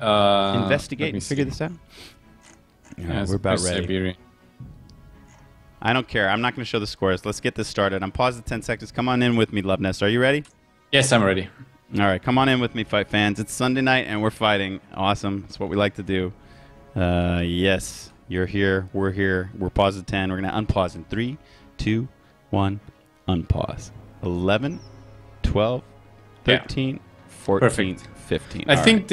investigate and figure this out? Yeah, we're about ready. Siberian. I don't care. I'm not going to show the scores. Let's get this started. I'm paused at 10 seconds. Come on in with me, Luvnest. Are you ready? Yes, I'm ready. All right, come on in with me, fight fans. It's Sunday night, and we're fighting. Awesome. That's what we like to do. Yes, you're here. We're here. We're paused at 10. We're going to unpause in 3, 2, 1, unpause. 11, 12, 13, 14, Perfect. 15. I think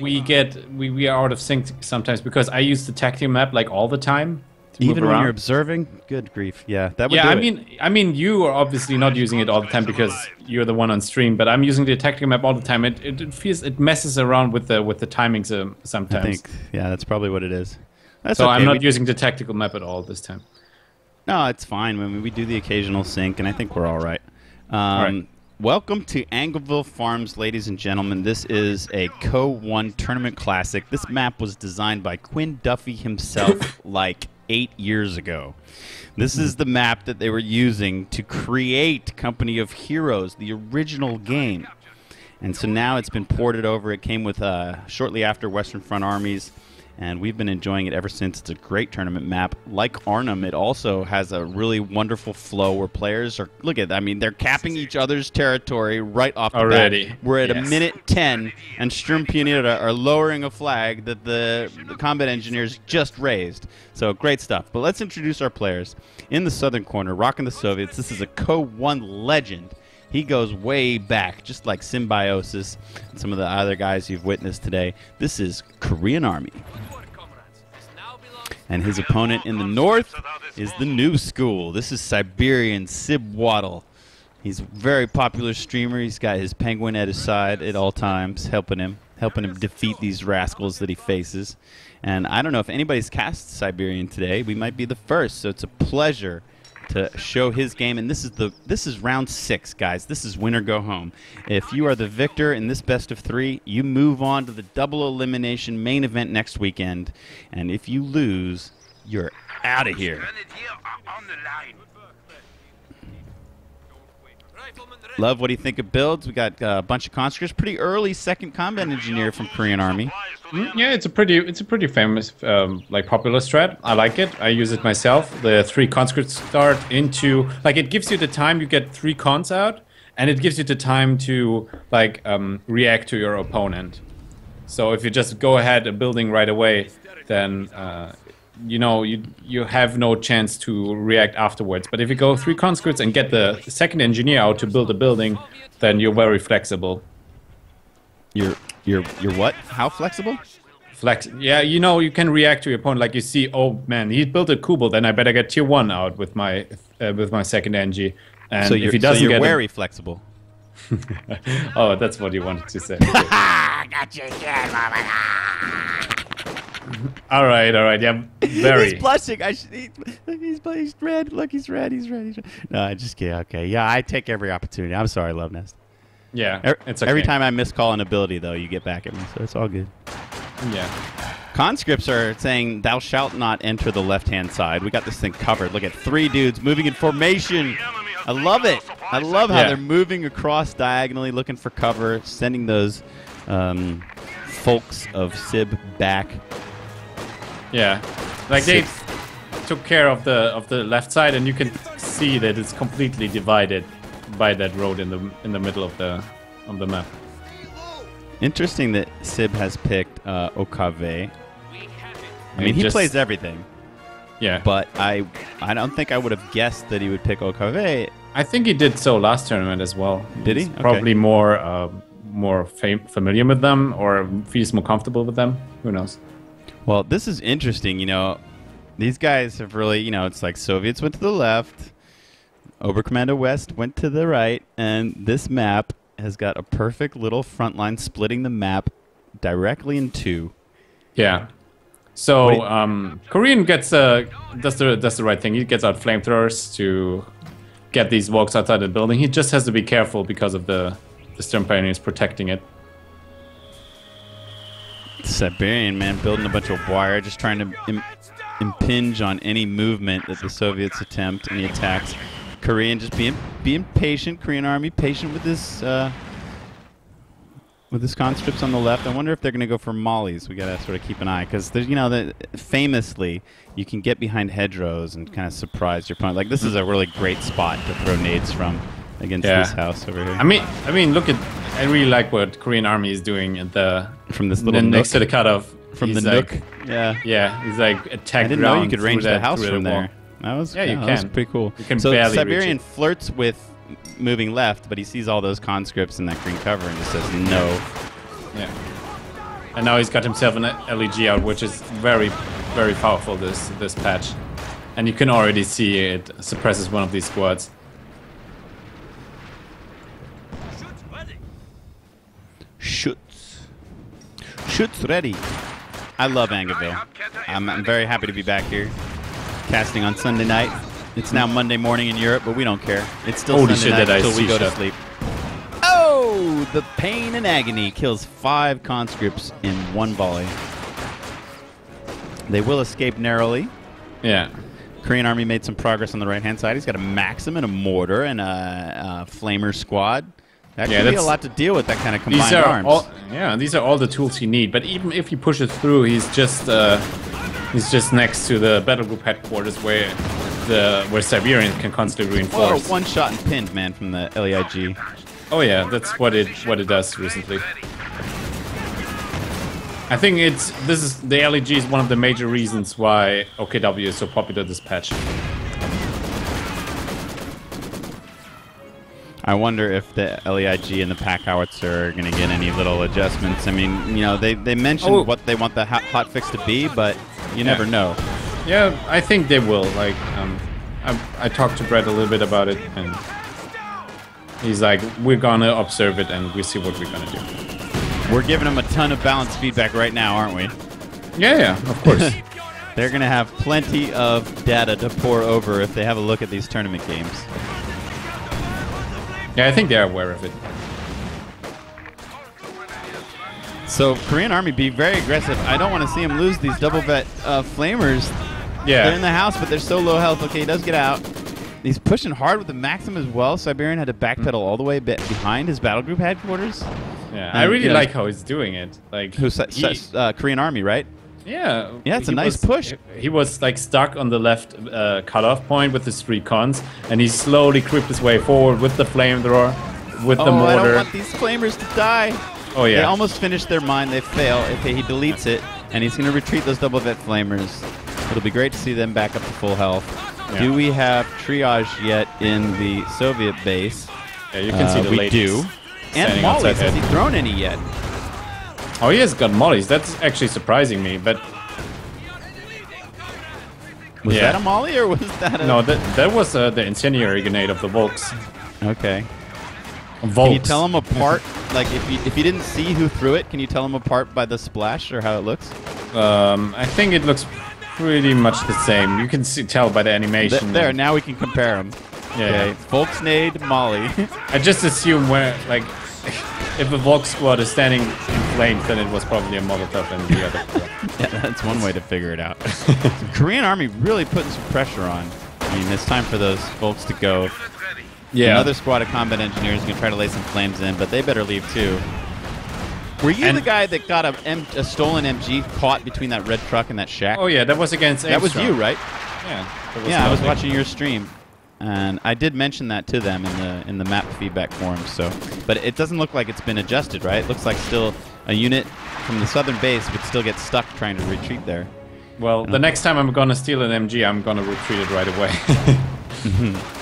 we are out of sync sometimes because I use the tactical map like all the time. Even when you're observing? Good grief. Yeah, that would yeah, do I mean, you are obviously not using it all the time because you're the one on stream. But I'm using the tactical map all the time. It messes around with the timings sometimes. I think, yeah, that's probably what it is. That's so okay. I'm not using the tactical map at all this time. No, it's fine. I mean, we do the occasional sync, and I think we're all right. All right. Welcome to Angleville Farms, ladies and gentlemen. This is a Co-1 Tournament Classic. This map was designed by Quinn Duffy himself like 8 years ago. This is the map that they were using to create Company of Heroes, the original game. And so now it's been ported over. It came with shortly after Western Front Armies, and we've been enjoying it ever since. It's a great tournament map. Like Arnhem, it also has a really wonderful flow where players are, look at that, I mean, they're capping each other's territory right off the bat. We're at a minute 10, and Sturm Pionera are lowering a flag that the combat engineers just raised. So great stuff. But let's introduce our players. In the southern corner, rocking the Soviets, this is a Co-1 legend. He goes way back, just like Symbiosis and some of the other guys you've witnessed today. This is KoreanArmy. And his opponent in the north is the new school. This is Siberian Sib Waddle. He's a very popular streamer. He's got his penguin at his side at all times, helping him defeat these rascals that he faces. And I don't know if anybody's cast Siberian today. We might be the first, so it's a pleasure to show his game. And this is round 6, guys. This is win or go home. If you are the victor in this best of 3, you move on to the double elimination main event next weekend. And if you lose, you're out of here. Love, what do you think of builds? We got a bunch of conscripts. Pretty early second combat engineer from KoreanArmy. Yeah, it's a pretty famous like popular strat. I like it. I use it myself. The 3 conscripts start into like it gives you the time, you get 3 cons out, and it gives you the time to like react to your opponent. So if you just go ahead and building right away, then you know you have no chance to react afterwards. But if you go 3 conscripts and get the second engineer out to build a building, then you're very flexible. You're what? How flexible? Yeah, you know, you can react to your opponent. Like you see, oh man, he built a Kubel, then I better get tier 1 out with my second NG. And so if he doesn't you're get very flexible. Oh, that's what you wanted to say. Got you again, all right, yeah, very. He's blushing. He's red. Look, he's red. No, I just kidding. Okay, yeah, I take every opportunity. I'm sorry, Luvnest. Yeah, it's okay. Every time I miscall an ability, though, you get back at me, so it's all good. Yeah. Conscripts are saying, thou shalt not enter the left-hand side. We got this thing covered. Look at 3 dudes moving in formation. I love it. I love how they're moving across diagonally, looking for cover, sending those folks of Sib back. Yeah. Like they took care of the left side, and you can see that it's completely divided by that road in the middle of the map. Interesting that Sib has picked Okave. I mean, he plays everything. Yeah. But I don't think I would have guessed that he would pick Okave. I think he did so last tournament as well. Did he? He's probably more familiar with them, or feels more comfortable with them. Who knows? Well, this is interesting. You know, these guys have really, you know, it's like Soviets went to the left, Oberkommando West went to the right, and this map has got a perfect little front line splitting the map directly in 2. Yeah. So Korean does the right thing. He gets out flamethrowers to get these walks outside the building. He just has to be careful because of the Sturm Pioneers protecting it. Siberian, man, building a bunch of wire, just trying to impinge on any movement that the Soviets attempt, any attacks. Korean just being patient. KoreanArmy patient with this with his conscripts on the left. I wonder if they're going to go for mollies. We got to sort of keep an eye because there's, famously you can get behind hedgerows and kind of surprise your opponent. Like this is a really great spot to throw nades from against this house over here. I mean, look at. I really like what Korean Army is doing at from this little next to the cutoff. From the nook. Yeah, he's like attack. I didn't know you could range the house from there. That was you can. That was pretty cool. You can so barely Siberian reach it. flirts with moving left, but he sees all those conscripts in that green cover and just says no. Yeah. And now he's got himself an LEG out, which is very, very powerful this patch. And you can already see it suppresses one of these squads. Shoots ready. I love Angeville. I'm very happy to be back here, casting on Sunday night. It's now Monday morning in Europe, but we don't care. It's still Sunday night until we go to sleep. Oh, the pain and agony kills 5 conscripts in one volley. They will escape narrowly. Yeah. Korean Army made some progress on the right-hand side. He's got a Maxim and a mortar and a Flamer squad. That could be a lot to deal with, that kind of combined arms. These are all the tools you need. But even if he pushes through, he's just next to the battle group headquarters where Siberian can constantly reinforce. Or one shot and pinned, man, from the LEIG. Oh yeah, that's what it does recently. I think the LEG is one of the major reasons why OKW is so popular this patch. I wonder if the LEIG and the pack howitzer are going to get any little adjustments. I mean, they mentioned what they want the hot fix to be, but you never know. Yeah, I think they will. Like, I talked to Brett a little bit about it, and he's like, we're gonna observe it and we see what we're gonna do. We're giving them a ton of balanced feedback right now, aren't we? Yeah, of course. They're gonna have plenty of data to pour over if they have a look at these tournament games. Yeah, I think they're aware of it. So Korean Army be very aggressive. I don't want to see him lose these double vet flamers. Yeah. They're in the house, but they're so low health. Okay, he does get out. He's pushing hard with the Maxim as well. Siberian had to backpedal all the way behind his battle group headquarters. Yeah, I really like how he's doing it. Like Korean Army, right? Yeah. Yeah, it's a nice push. He was like stuck on the left cutoff point with his 3 cons, and he slowly creeped his way forward with the flamethrower, with the mortar. I don't want these flamers to die. Oh yeah. They almost finished their mine. They fail. Okay, he deletes it, and he's going to retreat those double vet flamers. It'll be great to see them back up to full health. Yeah. Do we have triage yet in the Soviet base? Yeah, you can see the ladies. We do. And mollies. Has he thrown any yet? Oh, he has got mollies. That's actually surprising me, but... Was that a molly, or was that a... No, that was the incendiary grenade of the Volks. Okay. Volks. Can you tell them apart? Like, if you didn't see who threw it, can you tell them apart by the splash or how it looks? I think it looks pretty much the same. You can tell by the animation. There, now we can compare them. Yeah. Okay. Volksnade, molly. I just assume like, if a Volk squad is standing in flames, then it was probably a Molotov and the other. Yeah, that's one way to figure it out. Korean Army really putting some pressure on. I mean, it's time for those folks to go. Yeah. Another squad of combat engineers is going to try to lay some flames in, but they better leave too. Were you the guy that got a stolen MG caught between that red truck and that shack? Oh yeah, that was against That was you, right? Yeah. Yeah, I was watching your stream, and I did mention that to them in the map feedback forum. So, but it doesn't look like it's been adjusted, right? It looks like still a unit from the southern base would still get stuck trying to retreat there. Well, the next time I'm gonna steal an MG, I'm gonna retreat it right away.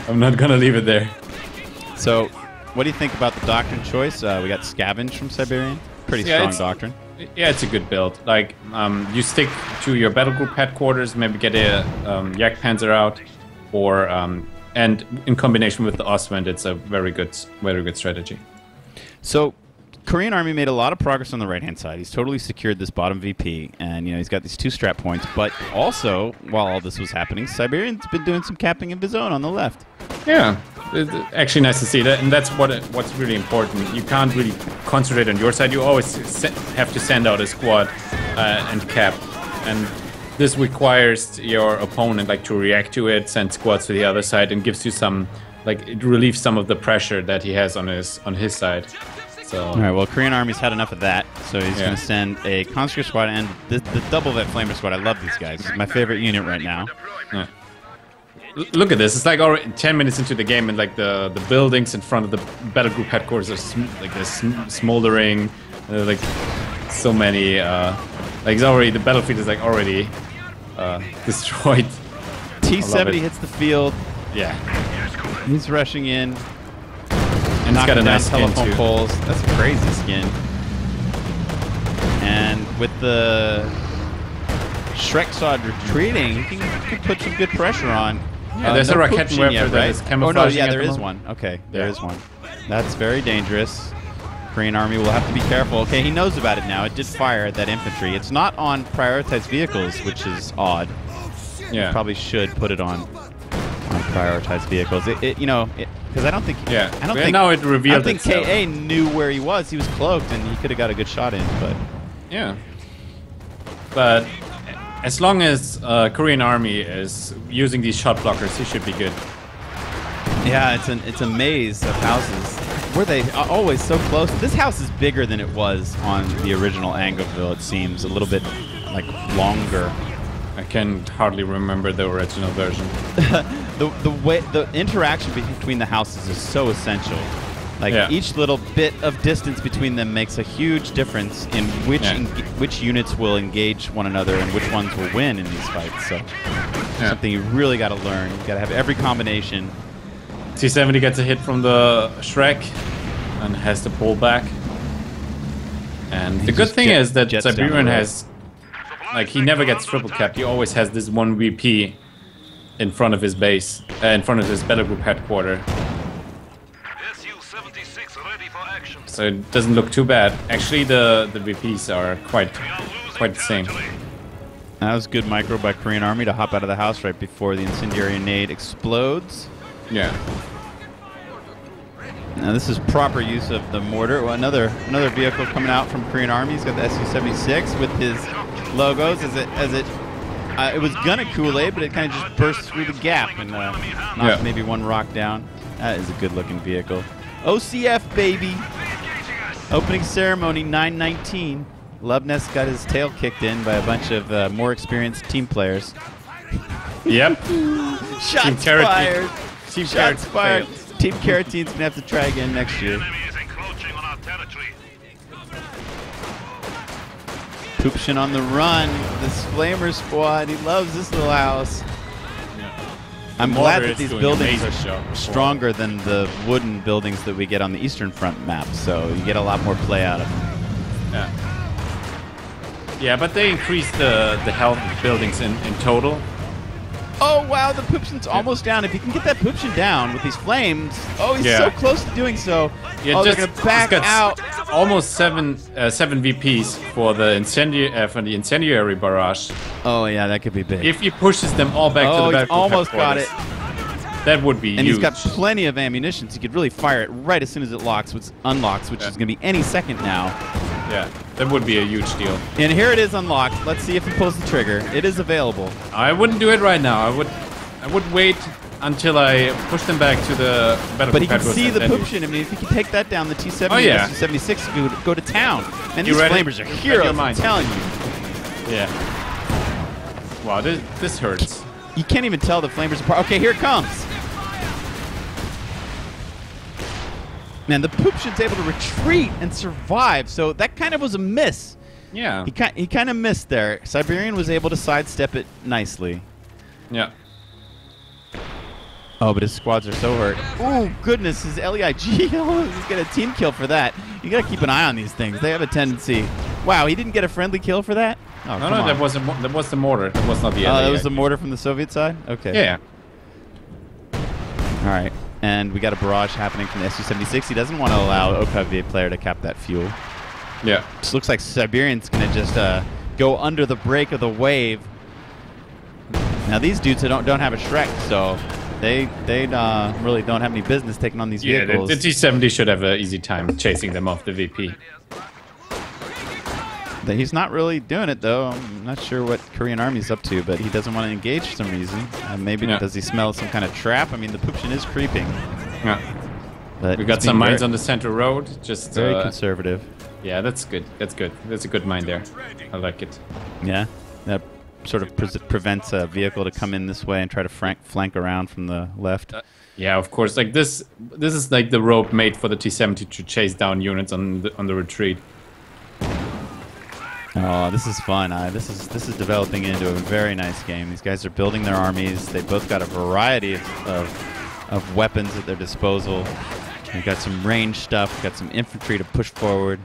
I'm not gonna leave it there. So, what do you think about the doctrine choice? We got Scavenge from Siberian. Pretty strong doctrine. Yeah, it's a good build. Like, you stick to your battle group headquarters, maybe get a Yak Panzer out, or and in combination with the Ostwind, it's a very good strategy. So, Korean Army made a lot of progress on the right-hand side. He's totally secured this bottom VP, and he's got these 2 strap points. But also, while all this was happening, Siberian's been doing some capping of his own on the left. Yeah, it's actually nice to see that, and that's what's really important. You can't really concentrate on your side. You always have to send out a squad and cap, and this requires your opponent to react to it, send squads to the other side, and gives you some it relieves some of the pressure that he has on his side. So. All right. Well, Korean Army's had enough of that, so he's going to send a conscript squad and the double vet flamer squad. I love these guys. This is my favorite unit right now. Yeah. Look at this. It's like already 10 minutes into the game, and like the buildings in front of the battle group headquarters are like they're smoldering. Like so many. Like it's already the battlefield is like already destroyed. T-70 hits the field. Yeah. He's rushing in. And it's got a nice skin telephone too. poles. That's a crazy skin. And with the Shrek Sod retreating, he can put some good pressure on. Yeah, there's a rocket Poopshin weapon yet, that right? is Oh no, camouflaging yeah, at there the is moment. one. Okay, there is one. That's very dangerous. Korean Army will have to be careful. Okay, he knows about it now. It did fire at that infantry. It's not on prioritized vehicles, which is odd. Yeah. Probably should put it on prioritized vehicles. Because I don't think. Yeah. I don't But think. now it revealed I think itself. KA knew where he was. He was cloaked, and he could have got a good shot in. But Yeah. But as long as Korean Army is using these shot blockers, he should be good. yeah, it's a maze of houses. Were they always so close? This house is bigger than it was on the original Angerville. It seems a little bit like longer. I can hardly remember the original version. the interaction between the houses is so essential. Like each little bit of distance between them makes a huge difference in which units will engage one another and which ones will win in these fights. So something you really got to learn. You got to have every combination. T-70 gets a hit from the Shrek and has to pull back. And the good thing is that Siberian has, like, he never gets triple capped. He always has this one VP in front of his base, in front of his battle group headquarters. So it doesn't look too bad. Actually, the VPs are quite the same. That was good micro by Korean Army to hop out of the house right before the incendiary nade explodes. Yeah. Now this is proper use of the mortar. Well, another vehicle coming out from Korean Army. He's got the Su-76 with his logos. It was gonna Kool-Aid, but it kind of just burst through the gap and knocked maybe one rock down. That is a good-looking vehicle. OCF baby. Opening ceremony 9/19. Luvnest got his tail kicked in by a bunch of more experienced team players. Yep. Shots fired. Shots fired. Team Caratine's gonna have to try again next year. Poopshin on the run. This Flamer squad. He loves this little house. I'm glad that these buildings are stronger than the wooden buildings that we get on the Eastern Front map, so you get a lot more play out of them. Yeah, but they increase the health of buildings in total. Oh, wow, the Poopshin's almost down. If you can get that Poopshin down with these flames, he's so close to doing so. Yeah, they're going to back out. Almost seven VPs for the incendiary barrage. Oh, yeah, that could be big. If he pushes them all back to the back, almost got it. That would be huge. And he's got plenty of ammunition, so he could really fire it right as soon as it unlocks, which is going to be any second now. Yeah, that would be a huge deal. And here it is unlocked. Let's see if he pulls the trigger. It is available. I wouldn't do it right now. I would wait until I push them back to the battle. But he can see the Poopshin. I mean, if he can take that down, the T-70 and Su-76 go to town. And these flamers are heroes, I'm telling you. Yeah. Wow, this hurts. You can't even tell the flamers apart. Okay, here it comes. Man, the Poopshin's able to retreat and survive, so that kind of was a miss. Yeah. He kind of missed there. Siberian was able to sidestep it nicely. Yeah. Oh, but his squads are so hurt. Oh, goodness, his LEIG. He's got a team kill for that. You got to keep an eye on these things. They have a tendency. Wow, he didn't get a friendly kill for that? Oh, no, that was the mortar. That was not the LEIG. Oh, that was the mortar from the Soviet side? Okay. Yeah. All right. And we got a barrage happening from the Su-76. He doesn't want to allow OKV player to cap that fuel. Yeah. This looks like Siberian's going to just go under the brake of the wave. Now, these dudes don't have a Shrek, so they really don't have any business taking on these vehicles. Yeah, the T-70 should have an easy time chasing them off the VP. He's not really doing it, though. I'm not sure what Korean Army's up to, but he doesn't want to engage for some reason. Maybe does he smell some kind of trap? I mean, the Poopshin is creeping. Yeah. But We got some mines on the center road. Just very conservative. Yeah, that's good. That's good. That's a good mine there. I like it. Yeah, that sort of prevents a vehicle to come in this way and try to flank around from the left. Yeah, of course. Like this is like the rope made for the T-70 to chase down units on the retreat. Oh, this is fun. This is developing into a very nice game. These guys are building their armies. They both got a variety of weapons at their disposal. We've got some range stuff. We've got some infantry to push forward.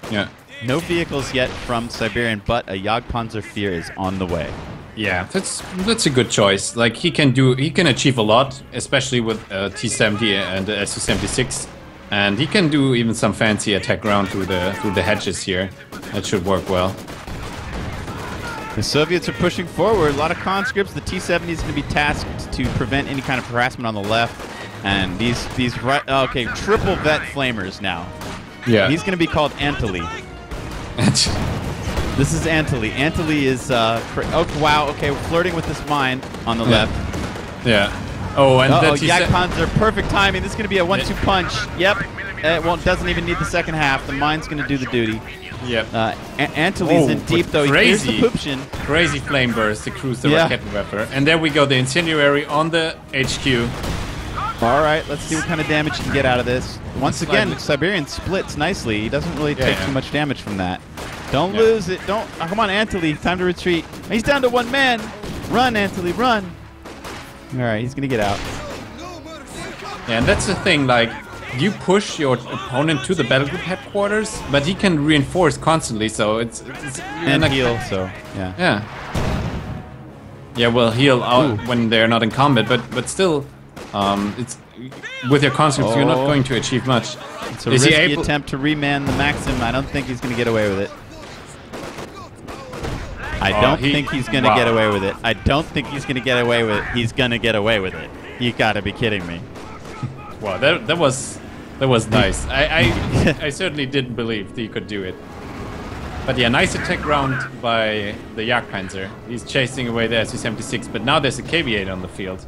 Yeah. No vehicles yet from Siberian, but a Jagdpanzer IV is on the way. Yeah, that's a good choice. Like he can achieve a lot, especially with T-70 and the Su-76, and he can do even some fancy attack ground through the hedges here. That should work well. The Soviets are pushing forward. A lot of conscripts. The T-70 is going to be tasked to prevent any kind of harassment on the left, and these triple vet flamers now. Yeah. He's going to be called Antony. This is Antony. Antony is oh wow, okay, we're flirting with this mine on the left. Yeah. Oh, and Jagdpanzer, perfect timing. This is going to be a 1-2 punch. Yep. It doesn't even need the second half. The mine's going to do the duty. Yep. Antony's in deep though. Here's the Pupshin. Crazy flame burst to cruise the Raketenwerfer. And there we go, the incendiary on the HQ. All right, let's see what kind of damage you can get out of this. Once again, Siberian splits nicely. He doesn't really take too much damage from that. Don't lose it. Don't. Oh, come on, Antony. Time to retreat. He's down to one man. Run, Antony, run. All right, he's going to get out. Yeah, and that's the thing. Like, you push your opponent to the battlegroup headquarters, but he can reinforce constantly, so it's and heal, so, yeah. Yeah. Yeah, well, heal out when they're not in combat, but still, it's with your conscripts, you're not going to achieve much. It's a risky attempt to reman the Maxim. I don't think he's going to get away with it. I don't think he's going to get away with it. I don't think he's going to get away with it. He's going to get away with it. You got to be kidding me. Wow, that was nice. I certainly didn't believe that he could do it. But yeah, nice attack round by the Jagdpanzer. He's chasing away the Su-76, but now there's a KV-8 on the field.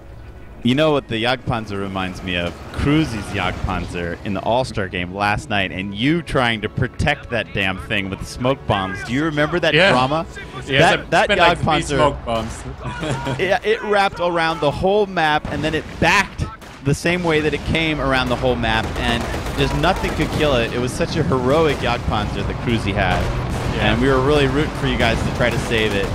You know what the Jagdpanzer reminds me of? Cruzy's Jagdpanzer in the All-Star game last night, and you trying to protect that damn thing with the smoke bombs. Do you remember that drama? Yeah, that Jagdpanzer, like smoke bombs. it wrapped around the whole map, and then it backed the same way that it came around the whole map, and there's nothing could kill it. It was such a heroic Jagdpanzer that Cruzy had, and we were really rooting for you guys to try to save it.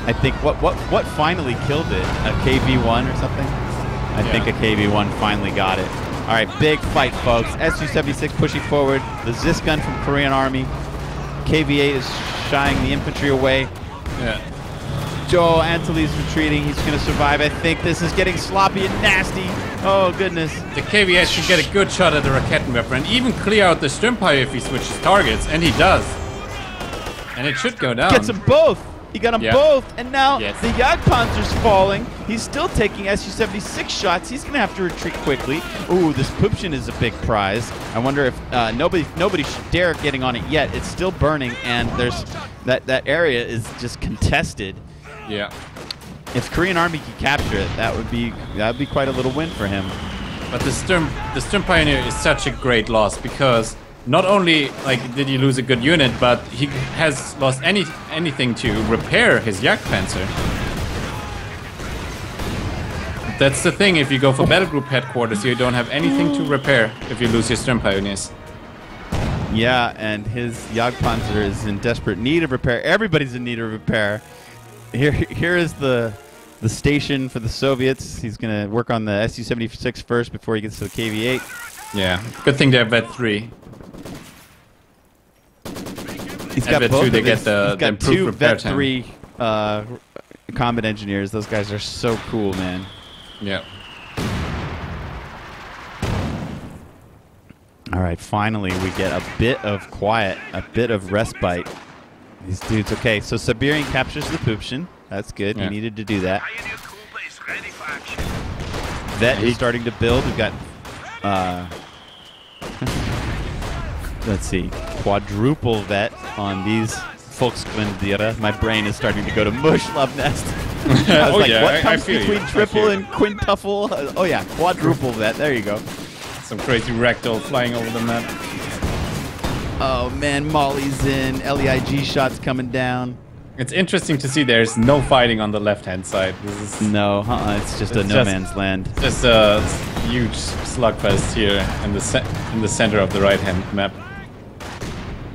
I think what finally killed it? A KV-1 or something? I think a KV-1 finally got it. All right, big fight, folks. Su-76 pushing forward. The Zis gun from Korean Army. KV-8 is shying the infantry away. Yeah. Joe Antony's retreating. He's going to survive. I think this is getting sloppy and nasty. Oh, goodness. The KV-8 should get a good shot at the Raketenwerfer and even clear out the Sturmpire if he switches targets, and he does. And it should go down. Gets them both. He got them both, and now the Jagdpanzer's falling. He's still taking Su-76 shots. He's going to have to retreat quickly. Ooh, this Pupshin is a big prize. I wonder if nobody should dare getting on it yet. It's still burning, and there's that area is just contested. Yeah. If Korean Army can capture it, that would be quite a little win for him. But the Sturm Pioneer is such a great loss because not only did he lose a good unit, but he has lost anything to repair his Jagdpanzer. That's the thing, if you go for battlegroup headquarters, you don't have anything to repair if you lose your Sturm Pioneers. Yeah, and his Jagdpanzer is in desperate need of repair. Everybody's in need of repair. Here is the station for the Soviets. He's going to work on the Su-76 first before he gets to the KV-8. Yeah, good thing they have Vet 3. He's got both of his, he's got two Vet 3 combat engineers. Those guys are so cool, man. Yeah. All right, finally we get a bit of quiet, a bit of respite. These dudes, okay, so Siberian captures the Pupshin. That's good. He needed to do that. Vet is starting to build. We've got, let's see, quadruple Vet on these Volksquartiere. My brain is starting to go to mush, Luvnest. I was what comes between triple and quintuple? Oh yeah, quadruple Vet. There you go. Some crazy ragdoll flying over the map. Oh man, Molly's in. LEIG shots coming down. It's interesting to see there's no fighting on the left-hand side. This is it's just a no man's land. Just a huge slugfest here in the center of the right-hand map.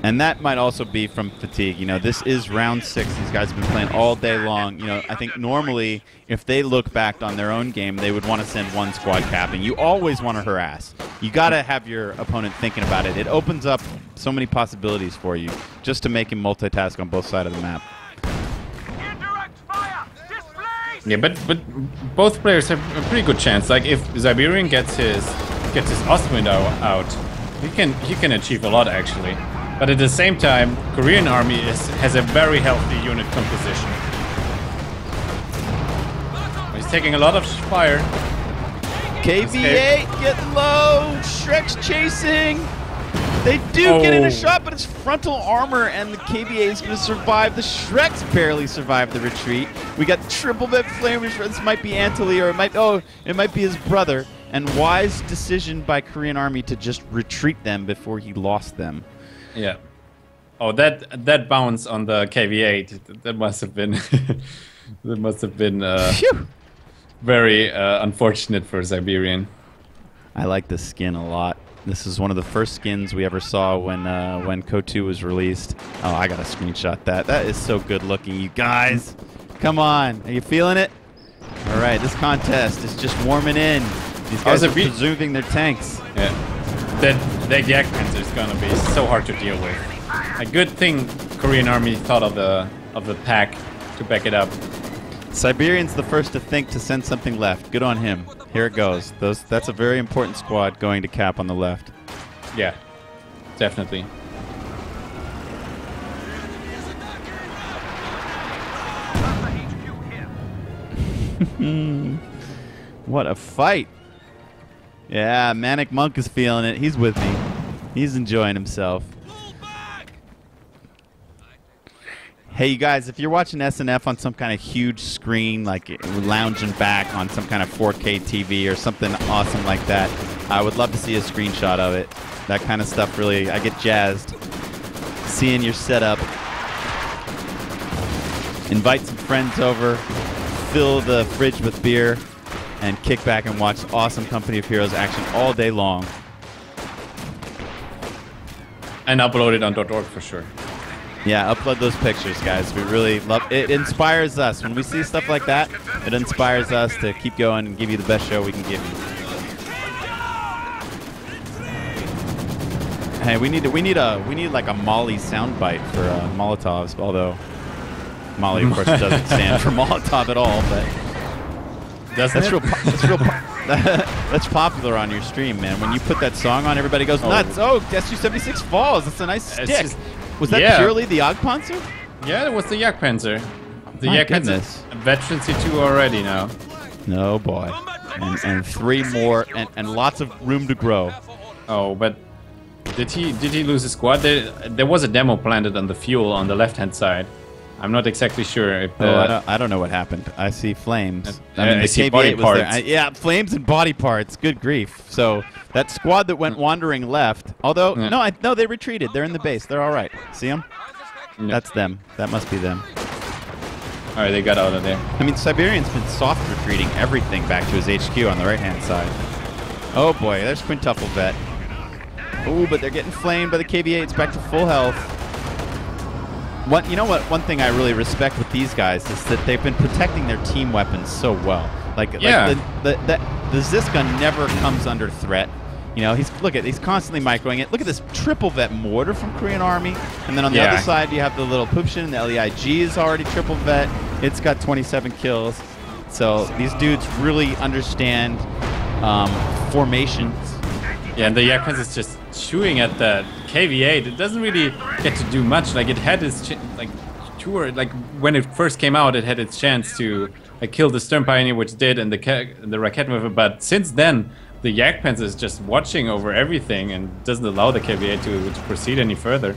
And that might also be from fatigue. You know, this is round 6. These guys have been playing all day long. You know, I think normally if they look back on their own game, they would want to send one squad capping. You always want to harass. You got to have your opponent thinking about it. It opens up so many possibilities for you just to make him multitask on both sides of the map. Yeah, but both players have a pretty good chance. Like if Siberian gets his Ostwind out, he can achieve a lot actually. But at the same time, Korean Army has a very healthy unit composition. He's taking a lot of fire. KV-8 getting low. Shrek's chasing. They do get in a shot, but it's frontal armor, and the KVA is going to survive. The Shreks barely survived the retreat. We got triple vet flamers. This might be Antony, or it might be his brother. And wise decision by Korean Army to just retreat them before he lost them. Yeah. Oh, that bounce on the KV-8, that must have been very unfortunate for Siberian. I like this skin a lot. This is one of the first skins we ever saw when KO2 was released. Oh, I gotta screenshot that. That is so good looking, you guys. Come on, are you feeling it? All right, this contest is just warming in. These guys are presuming their tanks. Yeah. That Yak Panzer is gonna be so hard to deal with. A good thing Korean Army thought of the pack to back it up. Siberian's the first to think to send something left. Good on him. Here it goes. That's a very important squad going to cap on the left. Yeah, definitely. What a fight. Yeah, Manic Monk is feeling it. He's with me. He's enjoying himself. Hey, you guys, if you're watching SNF on some kind of huge screen, like lounging back on some kind of 4K TV or something awesome like that, I would love to see a screenshot of it. That kind of stuff really, I get jazzed. Seeing your setup. Invite some friends over, fill the fridge with beer, and kick back and watch awesome Company of Heroes action all day long. And upload it on .org for sure. Yeah, upload those pictures, guys. We really love it. It inspires us. When we see stuff like that, it inspires us to keep going and give you the best show we can give you. Hey, we need like a Molly soundbite for Molotovs, although Molly, of course, doesn't stand for Molotov at all, but that's popular on your stream, man. When you put that song on, everybody goes nuts. Oh, SU-76 falls. That's a nice stick. Was that purely the Jagdpanzer? Yeah, it was the Jagdpanzer. The Jagdpanzer veteran C2 already now. No boy. And 3 more and lots of room to grow. Oh, but did he lose his squad? There was a demo planted on the fuel on the left-hand side. I'm not exactly sure if I don't know what happened. I see flames. I see body parts. Yeah, flames and body parts. Good grief. So that squad that went wandering left, although no, they retreated. They're in the base. They're all right. See them? Yeah. That's them. That must be them. All right, they got out of there. I mean, Siberian's been soft retreating everything back to his HQ on the right-hand side. Oh boy, there's Quintuple Vet. Oh, but they're getting flamed by the KV-8. It's back to full health. You know what? One thing I really respect with these guys is that they've been protecting their team weapons so well. Like the Ziska never comes under threat. You know, he's constantly microing it. Look at this triple vet mortar from Korean Army, and then on the other side you have the little Poopshin. The LEIG is already triple vet. It's got 27 kills. So these dudes really understand formations. Yeah, and the Yakans is just chewing at that KV-8. It doesn't really get to do much. Like it had its when it first came out, it had its chance to kill the Stern Pioneer, which did, and the Raketwerfer. But since then, the Jagdpanzer is just watching over everything and doesn't allow the KV-8 to proceed any further.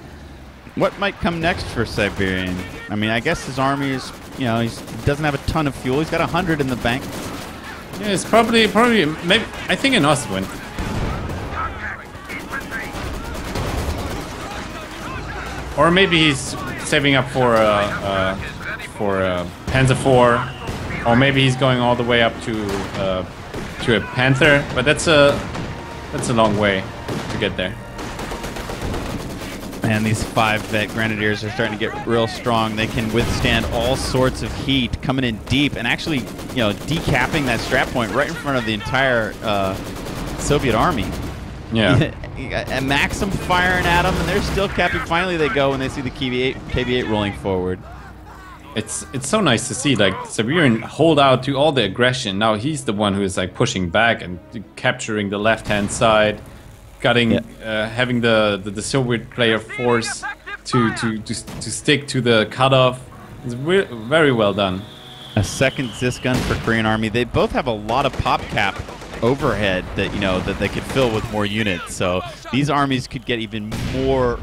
What might come next for Siberian? I mean, I guess his army is, he doesn't have a ton of fuel. He's got 100 in the bank. Yeah, it's probably maybe I think an Ostwind. Or maybe he's saving up for Panzer IV, or maybe he's going all the way up to a Panther. But that's a long way to get there. Man, these 5-vet Grenadiers are starting to get real strong. They can withstand all sorts of heat, coming in deep and actually, decapping that strap point right in front of the entire Soviet army. Yeah. And Maxim firing at them, and they're still capping. Finally, they go when they see the KV-8 rolling forward. It's so nice to see, like, Siberian hold out to all the aggression. Now he's the one who is like pushing back and capturing the left-hand side, having the Soviet player force to stick to the cutoff. It's very well done. A second Zis gun for Korean Army. They both have a lot of pop cap overhead that that they could fill with more units. So these armies could get even more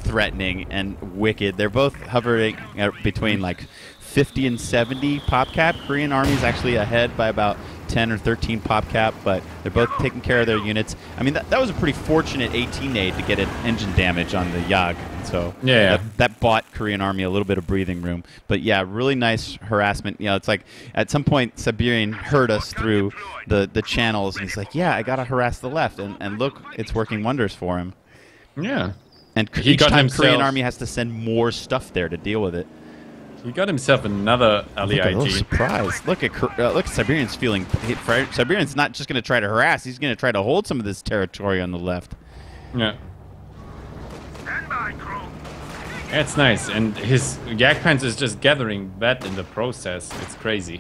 threatening and wicked. They're both hovering between like 50 and 70 pop cap. Korean Army is actually ahead by about 10 or 13 pop cap, but they're both taking care of their units. I mean, that was a pretty fortunate 18 aid to get an engine damage on the Yag. So that bought Korean Army a little bit of breathing room. But yeah, really nice harassment. It's like at some point Siberian heard us through the channels, and he's like, yeah, I gotta harass the left, and look, it's working wonders for him. Yeah. And each time Korean Army has to send more stuff there to deal with it. He got himself another LEIG. Look at surprise. Look at Siberian's feeling. Siberian's not just going to try to harass. He's going to try to hold some of this territory on the left. Yeah. It's nice, and his Jagdpanzer is just gathering that in the process. It's crazy.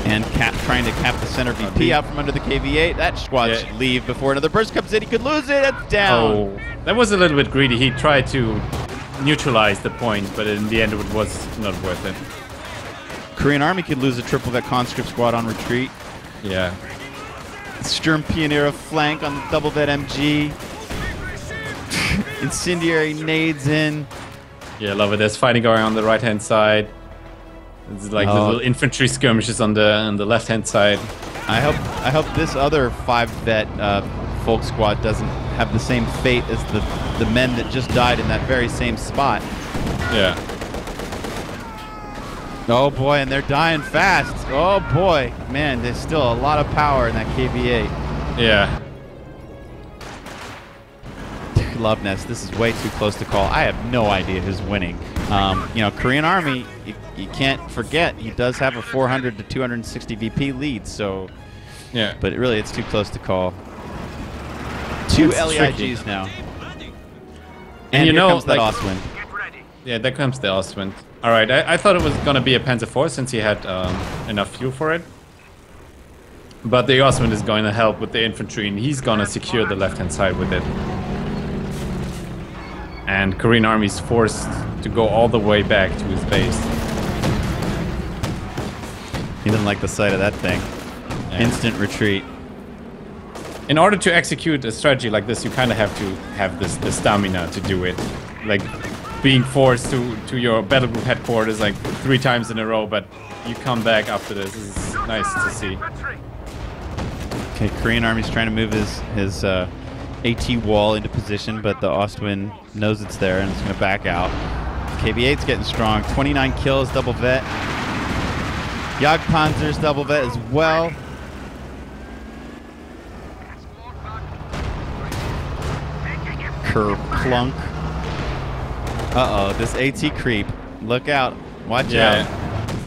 And trying to cap the center VP out from under the KV-8. That squad should leave before another burst comes in. He could lose it. It's down. Oh, that was a little bit greedy. He tried to neutralize the point, but in the end it was not worth it. Korean Army could lose a triple vet conscript squad on retreat. Yeah. Sturm Pioneer flank on the double vet MG. Incendiary nades in. Yeah, I love it. There's fighting going on the right hand side. It's like little infantry skirmishes on the left hand side. I hope this other 5-vet Folk squad doesn't have the same fate as the men that just died in that very same spot. Yeah. Oh boy, and they're dying fast. Oh boy, man, there's still a lot of power in that KV-8. Yeah. Luvnest, this is way too close to call. I have no idea who's winning. Korean Army, you can't forget, he does have a 400 to 260 VP lead, so yeah. But really, it's too close to call. Two LEIGs now. And here comes that Ostwind. Yeah, there comes the Ostwind. All right, I thought it was going to be a Panzer IV since he had enough fuel for it. But the Ostwind is going to help with the infantry, and he's going to secure the left-hand side with it. And Korean Army is forced to go all the way back to his base. He didn't like the sight of that thing. Yeah. Instant retreat. In order to execute a strategy like this, you kind of have to have the stamina to do it. Like being forced to your battle group headquarters like 3 times in a row, but you come back after this. This is nice to see. Okay, Korean Army's trying to move his AT wall into position, but the Ostwind knows it's there and it's going to back out. KV-8's getting strong. 29 kills, double vet. Jagdpanzer's double vet as well. Kerplunk. Uh-oh, this AT creep. Look out. Watch out.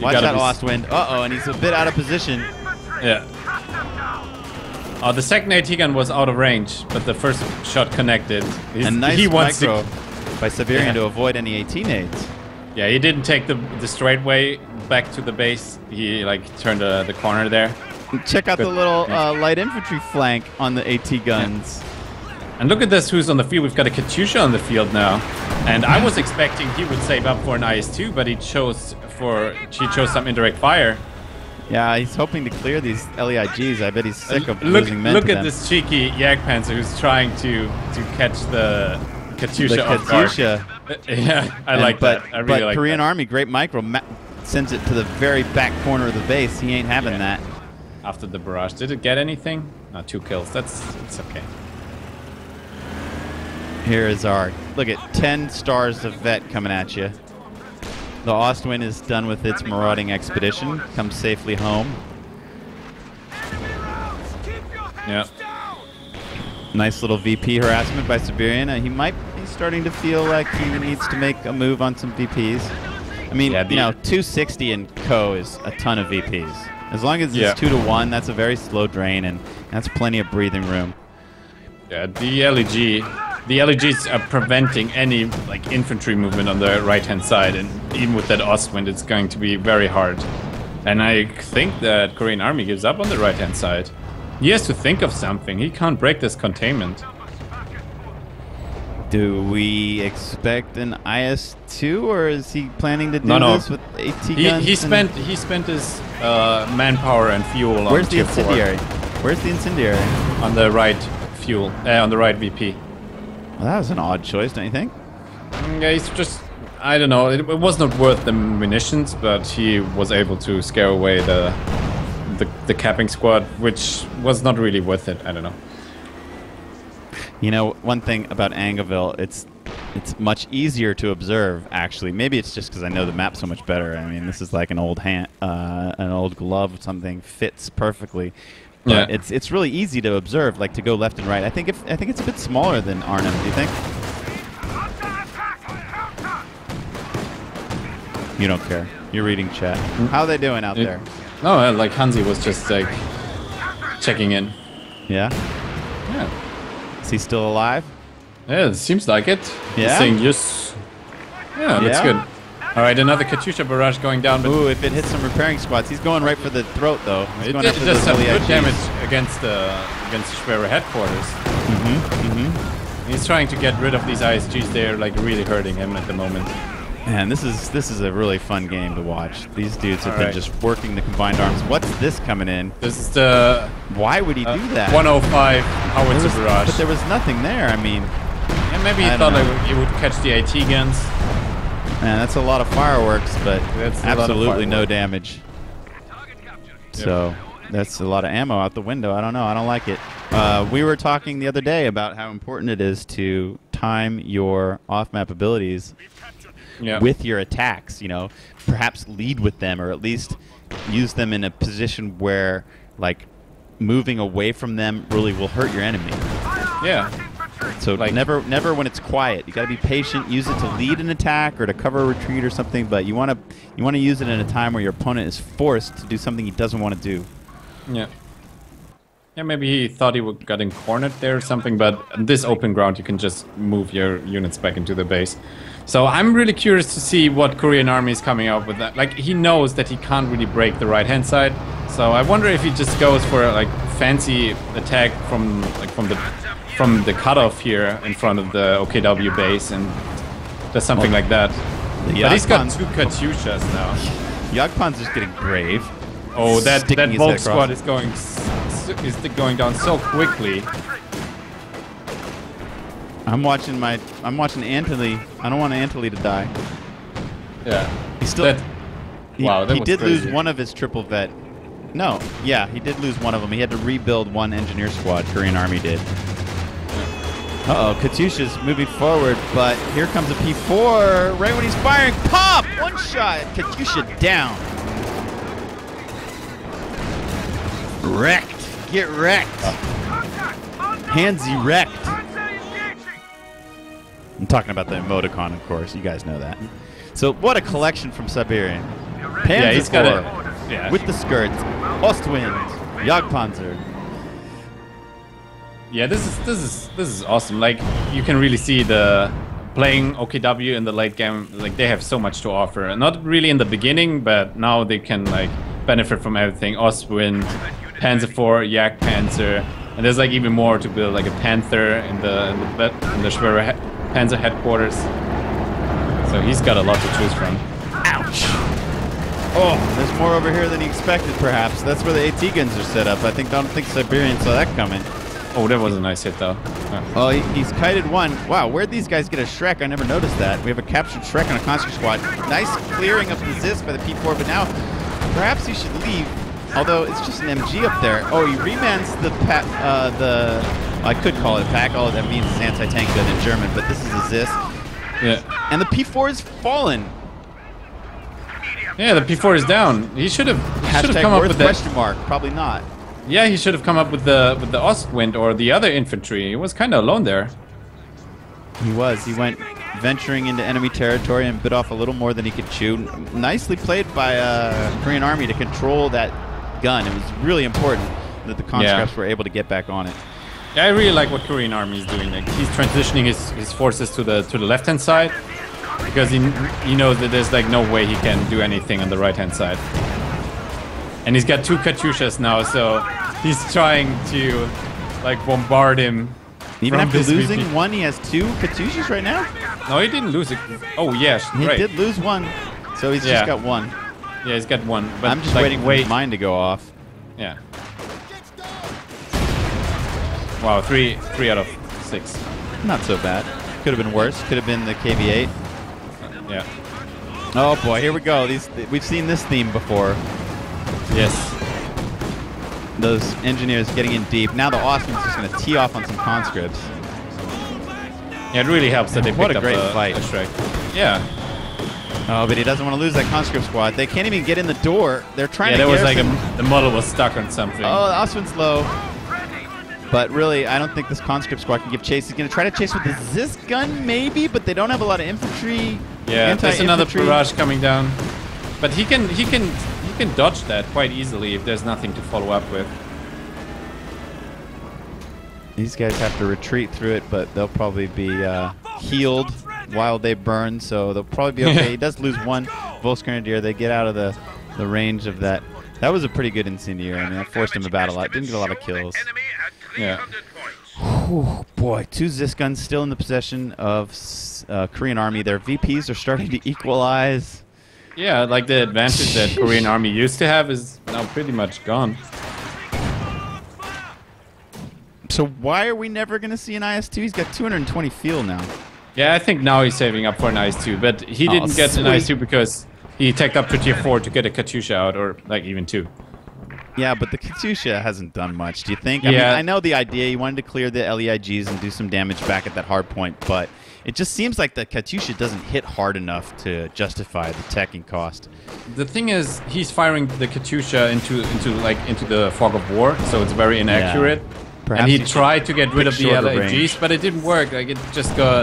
Watch out, Ostwind. Uh-oh, and he's a bit out of position. Yeah. Oh, the second AT gun was out of range, but the first shot connected. A nice micro by Siberian to avoid any AT nades. Yeah, he didn't take the straight way back to the base. He turned the corner there. Check out the little light infantry flank on the AT guns. Yeah. And look at this, who's on the field. We've got a Katyusha on the field now. And I was expecting he would save up for an IS-2, but he chose some indirect fire. Yeah, he's hoping to clear these LEIGs. I bet he's sick of losing men. Look at this cheeky Jagdpanzer who's trying to catch the Katyusha off guard. Yeah, I like that. I really like that. But Korean Army, great micro, sends it to the very back corner of the base. He ain't having that. After the barrage. Did it get anything? 2 kills. It's okay. Here is our, look at 10 stars of vet coming at you. The Ostwind is done with its marauding expedition. Comes safely home. Yeah. Nice little VP harassment by Siberian. He might be starting to feel like he needs to make a move on some VPs. I mean, Yeah, you know, 260 in Ko is a ton of VPs. As long as it's 2 to 1, that's a very slow drain, and that's plenty of breathing room. Yeah, the LEGs are preventing any like infantry movement on the right-hand side, and even with that Ostwind, it's going to be very hard. And I think that Korean Army gives up on the right-hand side. He has to think of something. He can't break this containment. Do we expect an IS-2, or is he planning to do this with AT guns? He spent his manpower and fuel on Where's the tier 4. incendiary? Where's the incendiary? On the right fuel, on the right VP. Well, that was an odd choice, don't you think? Yeah, he's just, I don't know, it was not worth the munitions, but he was able to scare away the capping squad, which was not really worth it. I don't know. You know, one thing about Angeville, it's much easier to observe, actually. Maybe it's just because I know the map so much better. I mean, this is like an old an old glove, something fits perfectly. But Yeah. it's really easy to observe, like to go left and right. I think it's a bit smaller than Arnhem. Do you think? You don't care. You're reading chat. How are they doing out there? No, like Hansi was just like checking in. Yeah. Yeah. Is he still alive? Yeah, it seems like it. Yeah? He's saying yes. Yeah, that's Yeah? good. All right, another Katyusha barrage going down. But Ooh, if it hits some repairing squads, he's going right for the throat, though. He's it going does after those some good LEIGs. damage against the Schwerer headquarters. He's trying to get rid of these ISGs. They're like really hurting him at the moment. Man, this is a really fun game to watch. These dudes have been just working the combined arms. What's this coming in? This is the Why would he do that? 105 howitzer barrage. But there was nothing there. I mean, Yeah, maybe he I thought don't know. like he would catch the AT guns. man, that's a lot of fireworks, but That's a lot of absolutely no fireworks. damage. So that's a lot of ammo out the window. I don't know. I don't like it. We were talking the other day about how important it is to time your off-map abilities with your attacks. You know, perhaps lead with them, or at least use them in a position where, like, moving away from them really will hurt your enemy. Yeah. So Like- never when it's quiet. You got to be patient. Use it to lead an attack or to cover a retreat or something. But you want to use it in a time where your opponent is forced to do something he doesn't want to do. Yeah. Yeah, maybe he thought he would getting cornered there or something, but on this open ground you can just move your units back into the base. So I'm really curious to see what Korean Army is coming up with that. Like, he knows that he can't really break the right-hand side, so I wonder if he just goes for a like fancy attack from the cutoff here in front of the OKW base and does something like that. But he's got 2 Katyushas now. Yagpan's just getting brave. Oh, that Sticking his Volt head squad across. is going down so quickly. I'm watching Antony. I don't want Antony to die. Yeah. He's still. Wow, that he was did crazy. lose one of his triple vet. No, yeah, he did lose one of them. He had to rebuild one engineer squad. Korean Army did. Uh-oh, Katyusha's moving forward, but here comes a P4 right when he's firing. Pop! One shot. Katyusha down. Wrecked. Get wrecked. Handsy wrecked. I'm talking about the emoticon, of course. You guys know that. So what a collection from Siberian. Yeah, he's got Panzer it. Yeah. with the skirts. Ostwind. Jagdpanzer. Yeah, this is awesome. Like, you can really see the playing OKW in the late game. Like, they have so much to offer. Not really in the beginning, but now they can like benefit from everything. Ostwind, Panzer IV, Jagdpanzer, and there's like even more to build, like a Panther in the Schwerer Panzer headquarters. So he's got a lot to choose from. Ouch. Oh, there's more over here than he expected, perhaps. That's where the AT guns are set up. I don't think Siberian saw that coming. Oh, that was a nice hit, though. Oh, he's kited one. Wow, where'd these guys get a Shrek? I never noticed that. We have a captured Shrek on a conscript squad. Nice clearing of the Zis by the P4, but now perhaps he should leave. Although it's just an MG up there. Oh, he remans the I could call it Packle. That means it's anti-tank gun in German, but this is a Zis. Yeah. And the P4 is fallen. Yeah, the P4 is down. He should have come up with that. Question mark. Probably not. Yeah, he should have come up with the Ostwind or the other infantry. He was kind of alone there. He was. He went venturing into enemy territory and bit off a little more than he could chew. Nicely played by Korean Army to control that gun. It was really important that the conscripts were able to get back on it. Yeah, I really like what Korean Army is doing. Like, he's transitioning his forces to the left-hand side because he knows that there's like no way he can do anything on the right-hand side. And he's got 2 Katyushas now, so he's trying to like bombard him. Even after losing one, he has 2 Katyushas right now? No, he didn't lose it. Oh, yes, He right. did lose one, so he's just got 1. Yeah, he's got 1. But I'm just like, waiting for mine to go off. Yeah. Wow, 3 out of 6. Not so bad. Could have been worse. Could have been the KV-8. Yeah. Oh boy, here we go. We've seen this theme before. Yes. Those engineers getting in deep. Now the Austrians just going to tee off on some conscripts. Yeah, it really helps that they picked up a great fight. Yeah. Oh, but he doesn't want to lose that conscript squad. They can't even get in the door. They're trying to there was like garrison. the model was stuck on something. Oh, the Austrians low. But really, I don't think this conscript squad can give chase. He's going to try to chase with the Zis gun, maybe, but they don't have a lot of infantry. Yeah, there's another barrage coming down. But he can dodge that quite easily if there's nothing to follow up with. These guys have to retreat through it, but they'll probably be healed while they burn, so they'll probably be okay. He does lose 1 Volksgrenadier. They get out of the range of that. That was a pretty good incendiary. I mean, that forced him to battle a lot. Didn't get a lot of kills. Yeah. Whew, boy, 2 Zis guns still in the possession of Korean Army. Their VPs are starting to equalize. Yeah, like the advantage that Korean Army used to have is now pretty much gone. So why are we never going to see an IS-2? He's got 220 field now. Yeah, I think now he's saving up for an IS-2, but he didn't get an IS-2 because he teched up to tier 4 to get a Katyusha out, or like even 2. Yeah, but the Katyusha hasn't done much, do you think? Yeah. I mean, I know the idea. You wanted to clear the LEIGs and do some damage back at that hard point, but it just seems like the Katyusha doesn't hit hard enough to justify the teching cost. The thing is, he's firing the Katyusha into the fog of war, so it's very inaccurate. Yeah. And he tried to get rid of the LEIGs, but it didn't work. Like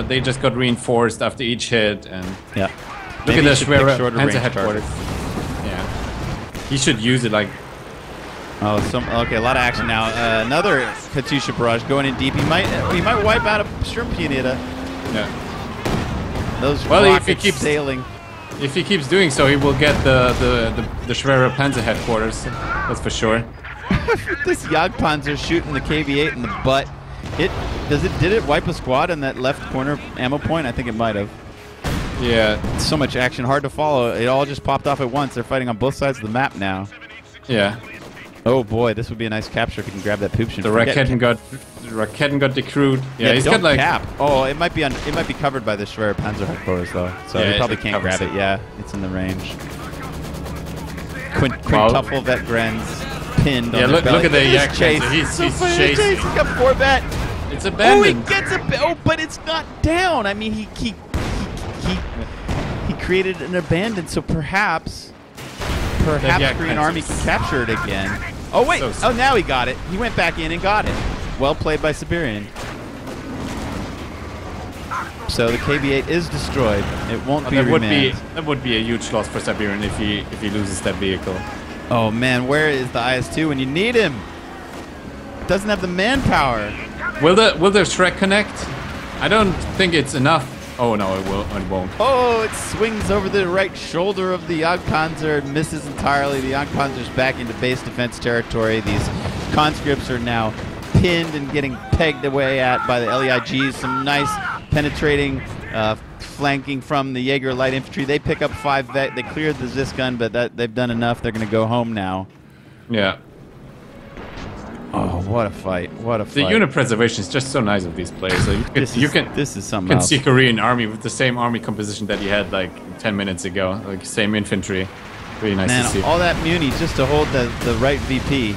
they just got reinforced after each hit. And yeah, look at the Schwerer Panzer headquarters. Yeah, he should use it like. Oh, okay, a lot of action now. Another Katyusha barrage going in deep. He might wipe out a Sturmpioniere. Yeah. Those rockets if he keeps sailing. If he keeps doing so, he will get the Schwerer Panzer headquarters. That's for sure. This Jagdpanzer shooting the KV-8 in the butt. Did it wipe a squad in that left corner ammo point? I think it might have. Yeah. So much action, hard to follow. It all just popped off at once. They're fighting on both sides of the map now. Yeah. Oh boy, this would be a nice capture if you can grab that poop ship. The Raketen got decrewed. Yeah, he's got like cap. Oh, it might be covered by the Schwerer Panzer headquarters though, so he probably can't grab it. Yeah, it's in the range. Quintuple vet Grens pinned. Yeah, on look belly. at the yak chase. He's chasing. He's got 4 vet. It's abandoned. Oh, he gets but it's not down. I mean, he created an abandon, so perhaps Korean Army can capture it again. Oh wait! Oh, now he got it. He went back in and got it. Well played by Siberian. So the KV-8 is destroyed. It won't be remanned. That would be a huge loss for Siberian if he loses that vehicle. Oh man, where is the IS-2 when you need him? Doesn't have the manpower. Will the Shrek connect? I don't think it's enough. Oh no, it won't. Oh, it swings over the right shoulder of the Jagdpanzer and misses entirely. The Jagdpanzer's back into base defense territory. These conscripts are now pinned and getting pegged away at by the LEIGs. Some nice penetrating flanking from the Jaeger light infantry. They pick up 5 vet. They cleared the Zis gun, but they've done enough. They're going to go home now. Yeah. Oh, what a fight! What a fight! The unit preservation is just so nice of these players. So you can see Korean Army with the same army composition that he had like 10 minutes ago, like same infantry. Really nice to see. All that muni just to hold the right VP.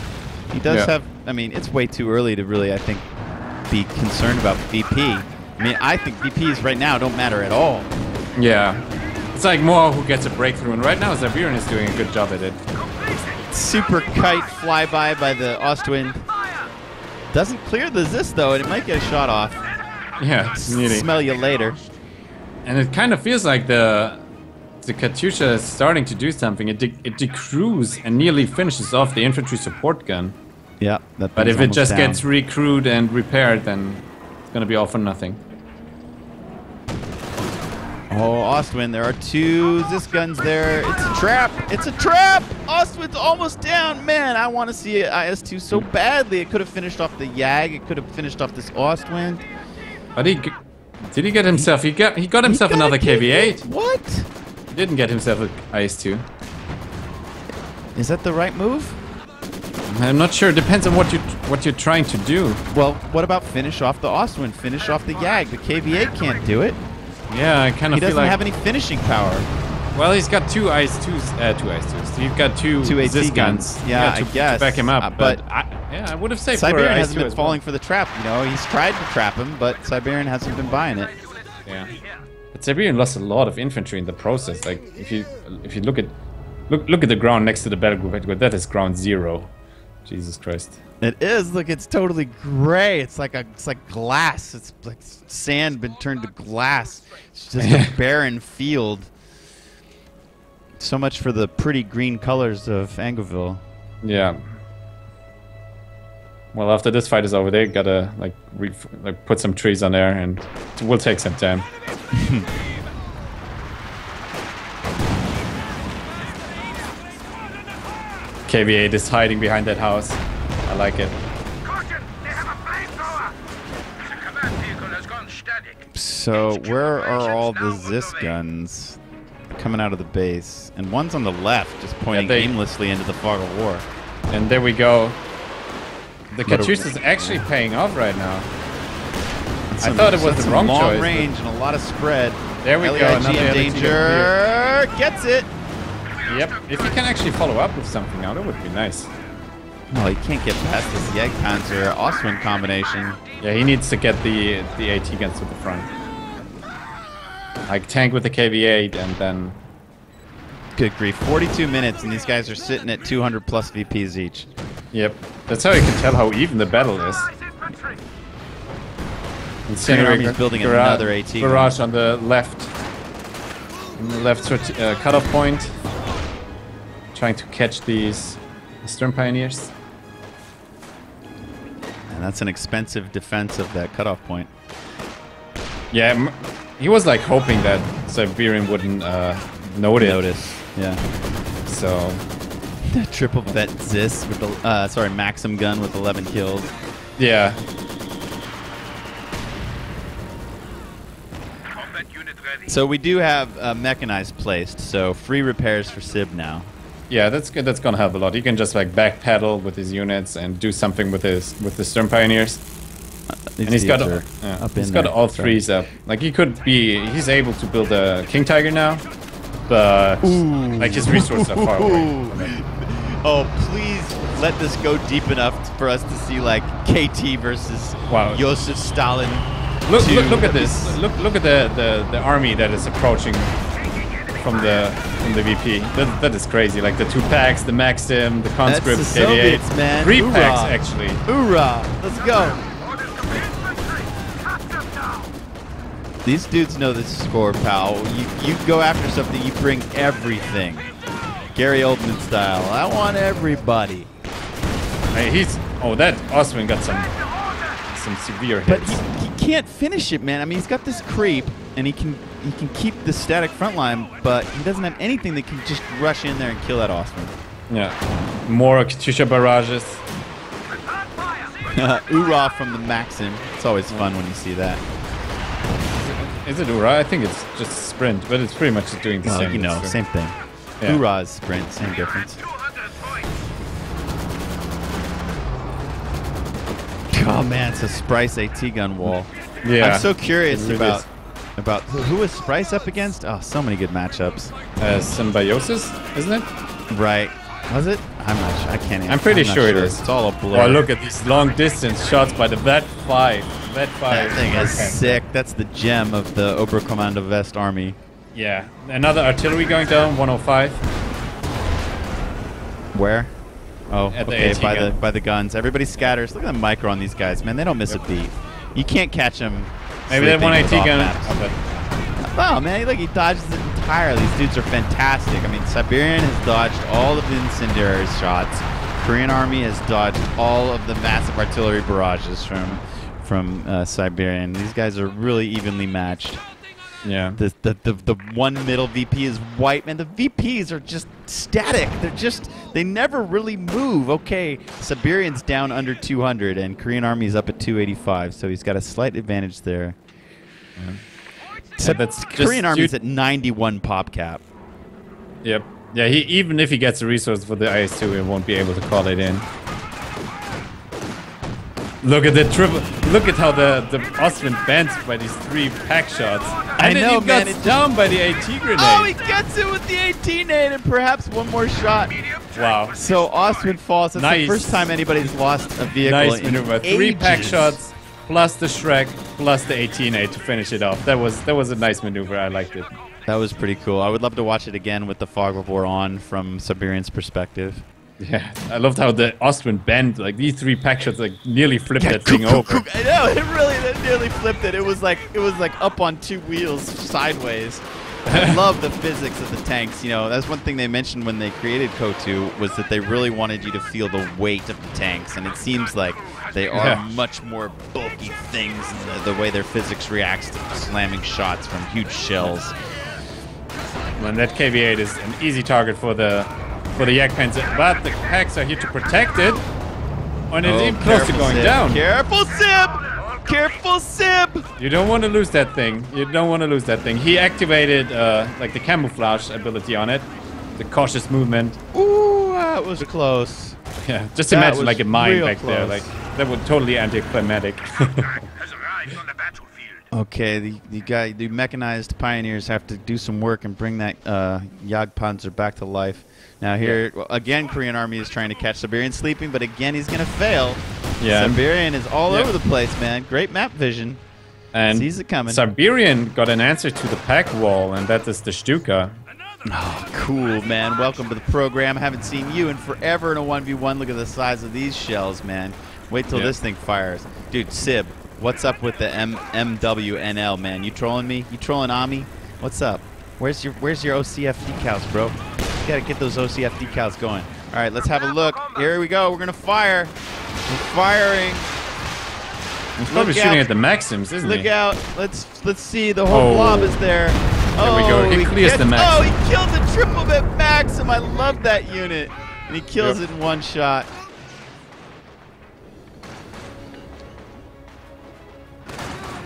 He does have. I mean, it's way too early to really, I think, be concerned about VP. I mean, I think VPs right now don't matter at all. Yeah. It's like more who gets a breakthrough, and right now Siberian is doing a good job at it. Super kite flyby by the Ostwind. Doesn't clear the Zis though, and it might get a shot off. Yeah, it's nearly. Smell you later. And it kind of feels like the Katyusha is starting to do something. It decrews and nearly finishes off the infantry support gun. Yeah, but if it just gets recrewed and repaired, then it's gonna be all for nothing. Oh, Ostwind, there are 2 Zis guns there. It's a trap. It's a trap. Ostwind's almost down. Man, I want to see IS-2 so badly. It could have finished off the Yag. It could have finished off this Ostwind. But did he get himself? He got himself another KV-8. What? He didn't get himself an IS-2. Is that the right move? I'm not sure. It depends on what you're trying to do. Well, what about finish off the Ostwind? Finish off the Yag. The KV-8 can't do it. Yeah, I kind of feel like... He doesn't have any finishing power. Well, he's got 2 IS-2s. 2 IS-2s. He's got 2 AT guns. Yeah, to, I guess. To back him up. But I would have saved Siberian for hasn't IS-2 been falling for the trap. You know, he's tried to trap him, but Siberian hasn't been buying it. Yeah. But Siberian lost a lot of infantry in the process. Like if you look at the ground next to the battle group, that is ground 0. Jesus Christ. It is. Look, it's totally gray. It's like glass. It's like sand been turned to glass. It's just a barren field. So much for the pretty green colors of Angerville. Yeah. Well, after this fight is over, they gotta like put some trees on there, and it will take some time. KV-8 is hiding behind that house. I like it. So where are all the Zis guns coming out of the base? And one's on the left, just pointing aimlessly into the fog of war. And there we go. The Katyusha is actually paying off right now. I thought it was the wrong choice. Long range and a lot of spread. There we go. Another in danger. Gets it. Yep. If you can actually follow up with something now, that would be nice. Well, he can't get past this Yegpanzer Ostwind combination. Yeah, he needs to get the AT guns to the front. Like tank with the KV-8 and then... Good grief. 42 minutes and these guys are sitting at 200 plus VPs each. Yep. That's how you can tell how even the battle is. KoreanArmy's building another AT barrage on the left. On the left cutoff point. Trying to catch these Stern Pioneers. And that's an expensive defense of that cutoff point. Yeah, he was like hoping that Siberian wouldn't notice. Yeah. So... Triple vet Zis with the, Maxim gun with 11 kills. Yeah. So we do have mechanized placed, so free repairs for Sib now. Yeah, that's good. That's gonna help a lot. He can just like backpedal with his units and do something with the Stern Pioneers. And he's got all threes up. Like he's able to build a King Tiger now, but like his resources are far away. Oh, please let this go deep enough for us to see like KT versus Joseph Stalin. Look at this. Look at the army that is approaching from the VP. That is crazy. Like the 2 packs, the Maxim, the conscript, That's the Soviets, man. 3 packs actually. Hoorah! Let's go. These dudes know this score, pal. You go after something, you bring everything. Gary Oldman style. I want everybody. Hey, that Ostwind got some severe hits. But he can't finish it, man. I mean, he's got this creep, and he can keep the static front line, but he doesn't have anything that can just rush in there and kill that Ostwind. Yeah. More Katyusha barrages. Hoorah from the Maxim. It's always fun when you see that. Is it Hoorah? I think it's just a sprint, but it's pretty much doing the same. You know, same thing. Yeah. Hoorah is sprint, same difference. Oh man, it's a Sprice AT gun wall. Yeah. I'm so curious about who was Sprice up against. Oh, so many good matchups. Symbiosis, isn't it? Right. Was it? I'm not sure. I can't. I'm pretty sure it is. It's all a blur. Oh, look at these long distance shots by the Vet 5. That thing is sick. That's the gem of the Oberkommando West Army. Yeah. Another artillery going down, 105. Where? Oh, At the okay, AT by the guns. Everybody scatters. Look at the micro on these guys, man. They don't miss a beat. You can't catch them. Maybe that 180 gun. Oh, man, look, he dodges it entirely. These dudes are fantastic. I mean, Siberian has dodged all of the incendiary shots. Korean Army has dodged all of the massive artillery barrages from Siberian. These guys are really evenly matched. Yeah. The one middle VP is white, man. The VPs are just static. They never really move. Okay, Siberian's down under 200, and Korean Army's up at 285, so he's got a slight advantage there. Yeah. So Korean Army's at 91 pop cap. Yep. Yeah, even if he gets the resource for the IS-2, he won't be able to call it in. Look at the triple. Look at how the Austrian bends by these 3 pack shots. I know, man. It's down by the AT grenade. Oh, he gets it with the AT nade and perhaps one more shot. Wow. So Austrian falls. That's nice. the first time anybody's lost a vehicle nice in maneuver. 3 pack shots plus the Shrek plus the AT nade to finish it off. That was a nice maneuver. I liked it. That was pretty cool. I would love to watch it again with the fog of war on from Siberian's perspective. Yeah, I loved how the Austrian bent. Like these 3 pack shots, like nearly flipped that thing over. I know it nearly flipped it. It was like up on 2 wheels sideways. I love the physics of the tanks. You know, that's one thing they mentioned when they created KO2 was that they really wanted you to feel the weight of the tanks, and it seems like they are much more bulky things in the way their physics reacts to slamming shots from huge shells. And that KV-8 is an easy target for the Yak-Panzer, but the packs are here to protect it. And it's even close to going down. Careful, Sib! Careful, Sib! You don't want to lose that thing. You don't want to lose that thing. He activated like the camouflage ability on it, the cautious movement. Ooh, that was close. Yeah, just imagine like a mine back there. Like that would totally anticlimactic. Okay, the mechanized pioneers have to do some work and bring that Jagdpanzer back to life. Now here, again, Korean Army is trying to catch Siberian sleeping, but again, he's going to fail. Yeah. Siberian is all over the place, man. Great map vision. And sees it coming. Siberian got an answer to the pack wall, and that is the Stuka. Oh, cool, man. Welcome to the program. I haven't seen you in forever in a 1v1. Look at the size of these shells, man. Wait till this thing fires. Dude, Sib, what's up with the MWNL, man? You trolling me? You trolling Ami? What's up? Where's your OCF decals, bro? You gotta get those OCF decals going. All right, let's have a look. Here we go. We're gonna fire. We're firing. He's probably shooting at the Maxims, isn't he? Look out. Let's see. The whole blob is there. There we go. He clears the Maxim. Oh, he kills a triple bit Maxim. I love that unit. And he kills it in one shot.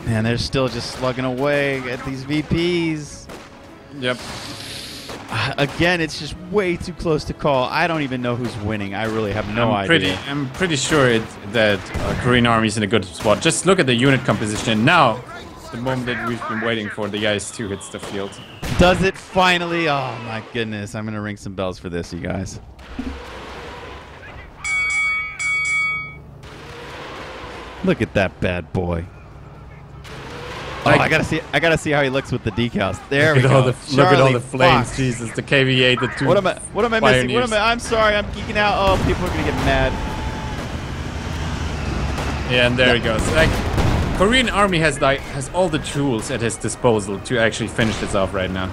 Man, they're still just slugging away at these VPs. Yep. Again, it's just way too close to call. I don't even know who's winning. I really have no idea. I'm pretty sure that Korean Army is in a good spot. Just look at the unit composition. Now, the moment that we've been waiting for, the IS-2 hits the field. Does it finally? Oh, my goodness. I'm going to ring some bells for this, you guys. Look at that bad boy. Oh, I gotta see how he looks with the decals. There we go. Look at all the flames, Jesus! The KV-8, the 2. What am I missing? I'm sorry, I'm geeking out. Oh, people are gonna get mad. Yeah, and there he goes. Like, Korean Army has all the tools at his disposal to actually finish this off right now.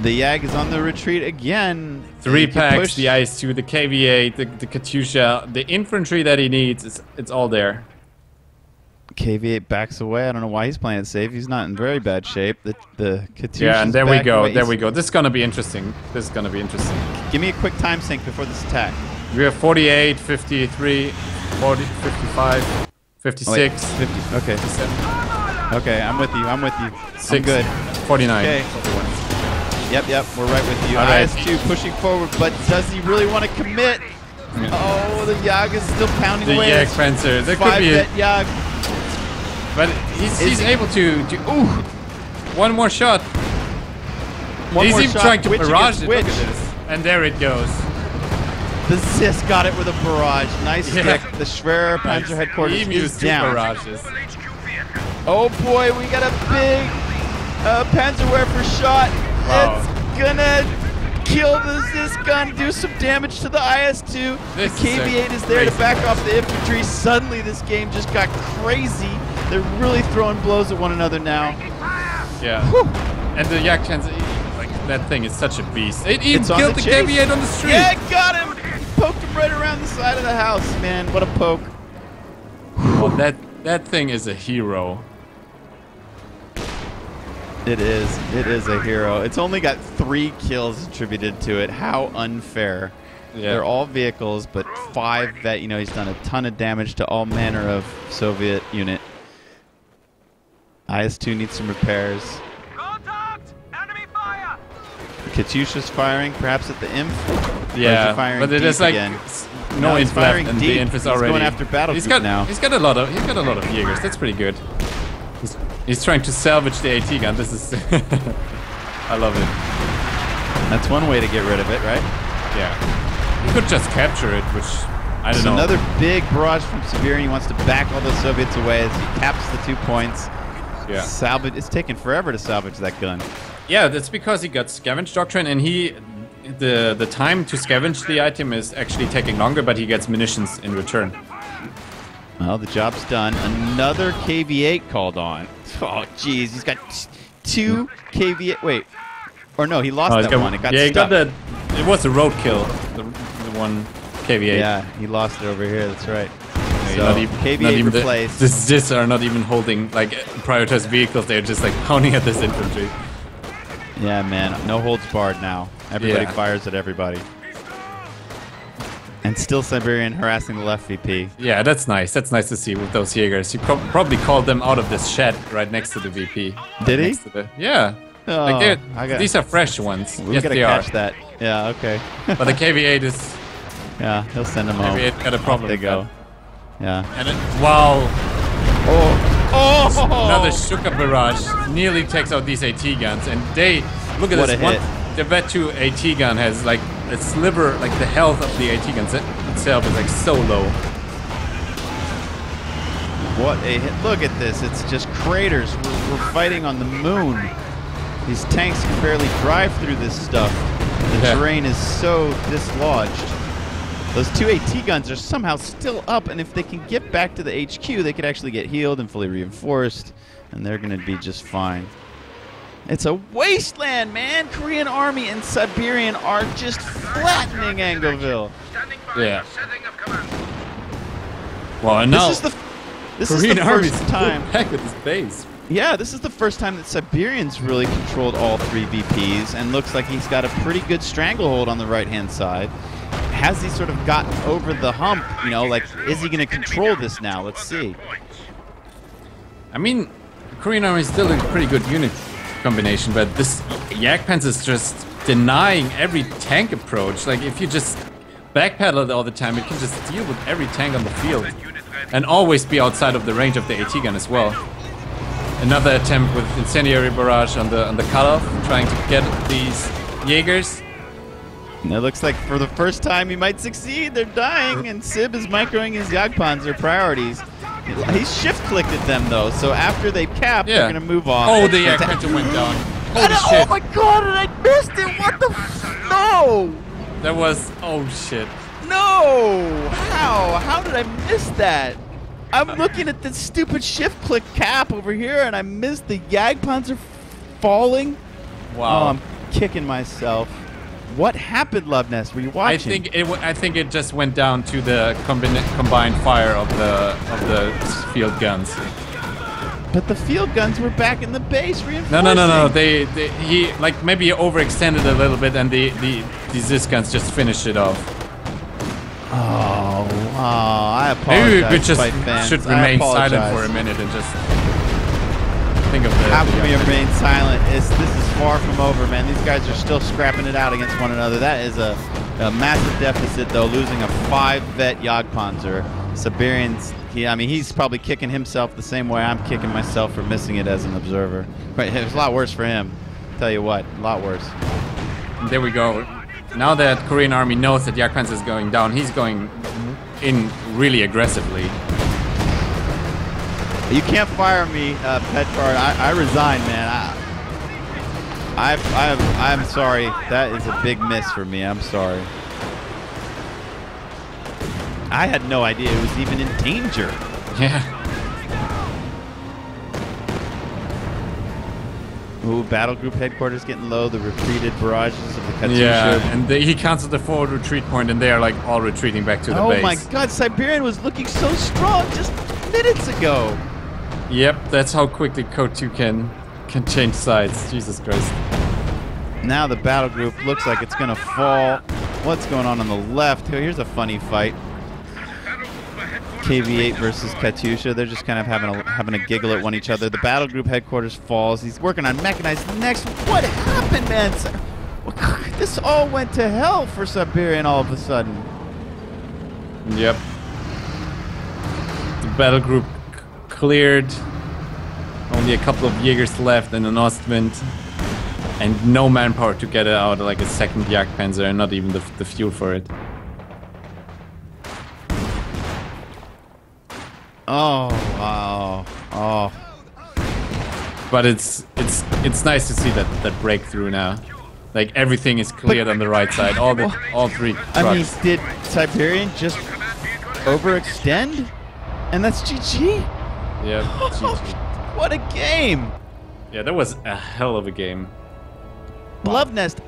The Yag is on the retreat again. 3 packs, the IS-2, the KV-8, the Katyusha, the infantry that he needs. It's all there. KV-8 backs away. I don't know why he's playing it safe. He's not in very bad shape. The Katyusha. Yeah, and there we go. There we go. This is gonna be interesting. This is gonna be interesting. Give me a quick time sync before this attack. We have 48, 53, 40, 55, 56, 50. Okay. 57. Okay, I'm with you. I'm with you. 6, I'm good. 49. Okay. Yep, we're right with you. Right. IS-2 pushing forward, but does he really want to commit? Yeah. Oh, the Yag is still pounding away. The Yak-Panzer. There could be a Yag. But he's able to ooh, one more shot. He's even trying to barrage it. Look at this. And there it goes. The Sis got it with a barrage. Nice stick. The Schwerer Panzer headquarters is down. Barrages. Oh boy, we got a big Panzerwerfer shot. Wow. It's gonna kill this gun, do some damage to the IS-2. The KV-8 is there to back off the infantry. Suddenly this game just got crazy. They're really throwing blows at one another now. Yeah. Whew. And the Yak-Chans, like, that thing is such a beast. It even It's on killed the the chase. KV-8 on the street. Yeah, it got him. Poked him right around the side of the house, man. What a poke. Oh, that thing is a hero. It is a hero. It's only got 3 kills attributed to it. How unfair. Yeah. They're all vehicles, but 5 vet. You know, he's done a ton of damage to all manner of Soviet unit. IS-2 needs some repairs. Contact! Enemy fire! Katyusha's firing, perhaps at the IMF. Yeah, firing but it deep is like again? no he's inf left, firing and deep. the inf is He's already going after battle he's group got now. He's got a lot of Jaegers. That's pretty good. He's trying to salvage the AT gun. This is I love it. That's one way to get rid of it, right? Yeah, he could just capture it, which I don't know. Another big barrage from Siberian. He wants to back all the Soviets away as he caps the 2 points. Yeah. Salvage. It's taken forever to salvage that gun. Yeah, that's because he got scavenge doctrine, and the time to scavenge the item is actually taking longer, but he gets munitions in return. Well, the job's done. Another KV-8 called on. Oh, jeez. He's got 2 KV-8. Wait. Or no, he lost that one. It got yeah, he stuck. got that. It was a roadkill. The one KV-8. Yeah, he lost it over here. That's right. Yeah, So, not even, KV-8 not even replaced. This are not even holding like prioritized vehicles. They're just like pounding at this infantry. Yeah, man. No holds barred now. Everybody Yeah. fires at everybody. And still Siberian harassing the left VP. Yeah, that's nice. That's nice to see with those Jaegers. He probably called them out of this shed right next to the VP. Did he? Next to the, yeah. Oh, Like these are fresh ones. We Yes, gotta they catch are. that. Yeah, okay. But the KV-8 is. Yeah, he'll send them home. KV-8 got a problem. They with go. that. Yeah. And it, wow. Oh! Another Shuka barrage nearly takes out these AT guns, and they look at What this a one. hit. The Vet 2 AT gun has like a sliver, like the health of the AT guns itself is like so low. What a hit. Look at this. It's just craters. We're fighting on the moon. These tanks can barely drive through this stuff. The terrain is so dislodged. Those 2 AT guns are somehow still up, and if they can get back to the HQ, they could actually get healed and fully reinforced, and they're going to be just fine. It's a wasteland, man! Korean Army and Siberian are just flattening Angoville. Yeah. Well, and now This is the Korean Army's first time. back with his base. Yeah, this is the first time that Siberian's really controlled all 3 VPs, and looks like he's got a pretty good stranglehold on the right-hand side. Has he sort of gotten over the hump? You know, like, is he going to control this now? Let's see. I mean, Korean Army is still a pretty good unit combination, but this Jagdpanzer is just denying every tank approach. Like, if you just backpedal it all the time, it can just deal with every tank on the field. And always be outside of the range of the AT gun as well. Another attempt with incendiary barrage on the cutoff, trying to get these Jaegers. And it looks like for the first time he might succeed. They're dying, and Sib is microing his Jagdpanzer priorities. He's shift-clicked at them, though, so after they cap, they're going to move on. Oh, the Jagdpanzer went down. Holy shit. Oh my god, and I missed it! What the f— No! That was... Oh, shit. No! How? How did I miss that? I'm looking at this stupid shift-click cap over here, and I missed the Jagdpanzer falling. Wow. Oh, I'm kicking myself. What happened, Luvnest? Were you watching? I think it just went down to the combined fire of the field guns. But the field guns were back in the base reinforcing. No. He like maybe overextended a little bit, and these ZIS guns just finished it off. Oh, wow. I apologize. Maybe we just fight fans. should I remain silent apologize. for a minute and just think of the. How can we remain silent? This is far from over, man. These guys are still scrapping it out against one another. That is a massive deficit, though, losing a 5-vet Jagdpanzer. Siberians, he's probably kicking himself the same way I'm kicking myself for missing it as an observer. But it was a lot worse for him. Tell you what, a lot worse. And there we go. Now that Korean Army knows that Jagdpanzer is going down, he's going in really aggressively. You can't fire me, Petrard. I resign, man. I'm sorry. That is a big miss for me. I'm sorry. I had no idea it was even in danger. Yeah. Ooh, battle group headquarters getting low. The retreated barrages of the Katyusha. Yeah, and he canceled the forward retreat point, and they're like all retreating back to the base. Oh my God, Siberian was looking so strong just minutes ago. Yep, that's how quickly Code 2 can change sides. Jesus Christ. Now the battle group looks like it's gonna fall. What's going on the left? Here's a funny fight. KV-8 versus Katyusha. They're just kind of having a giggle at one each other. The battle group headquarters falls. He's working on mechanized next. What happened, man? This all went to hell for Siberian all of a sudden. Yep. The battle group cleared. Only a couple of Jaegers left and an Ostwind. And no manpower to get it out like a second Jagdpanzer and not even the fuel for it. Oh wow! Oh, but it's nice to see that breakthrough now. Like everything is cleared on the right side. All three trucks. I mean, did Siberian just overextend? And that's GG. Yeah. GG. What a game! Yeah, that was a hell of a game. Luvnest,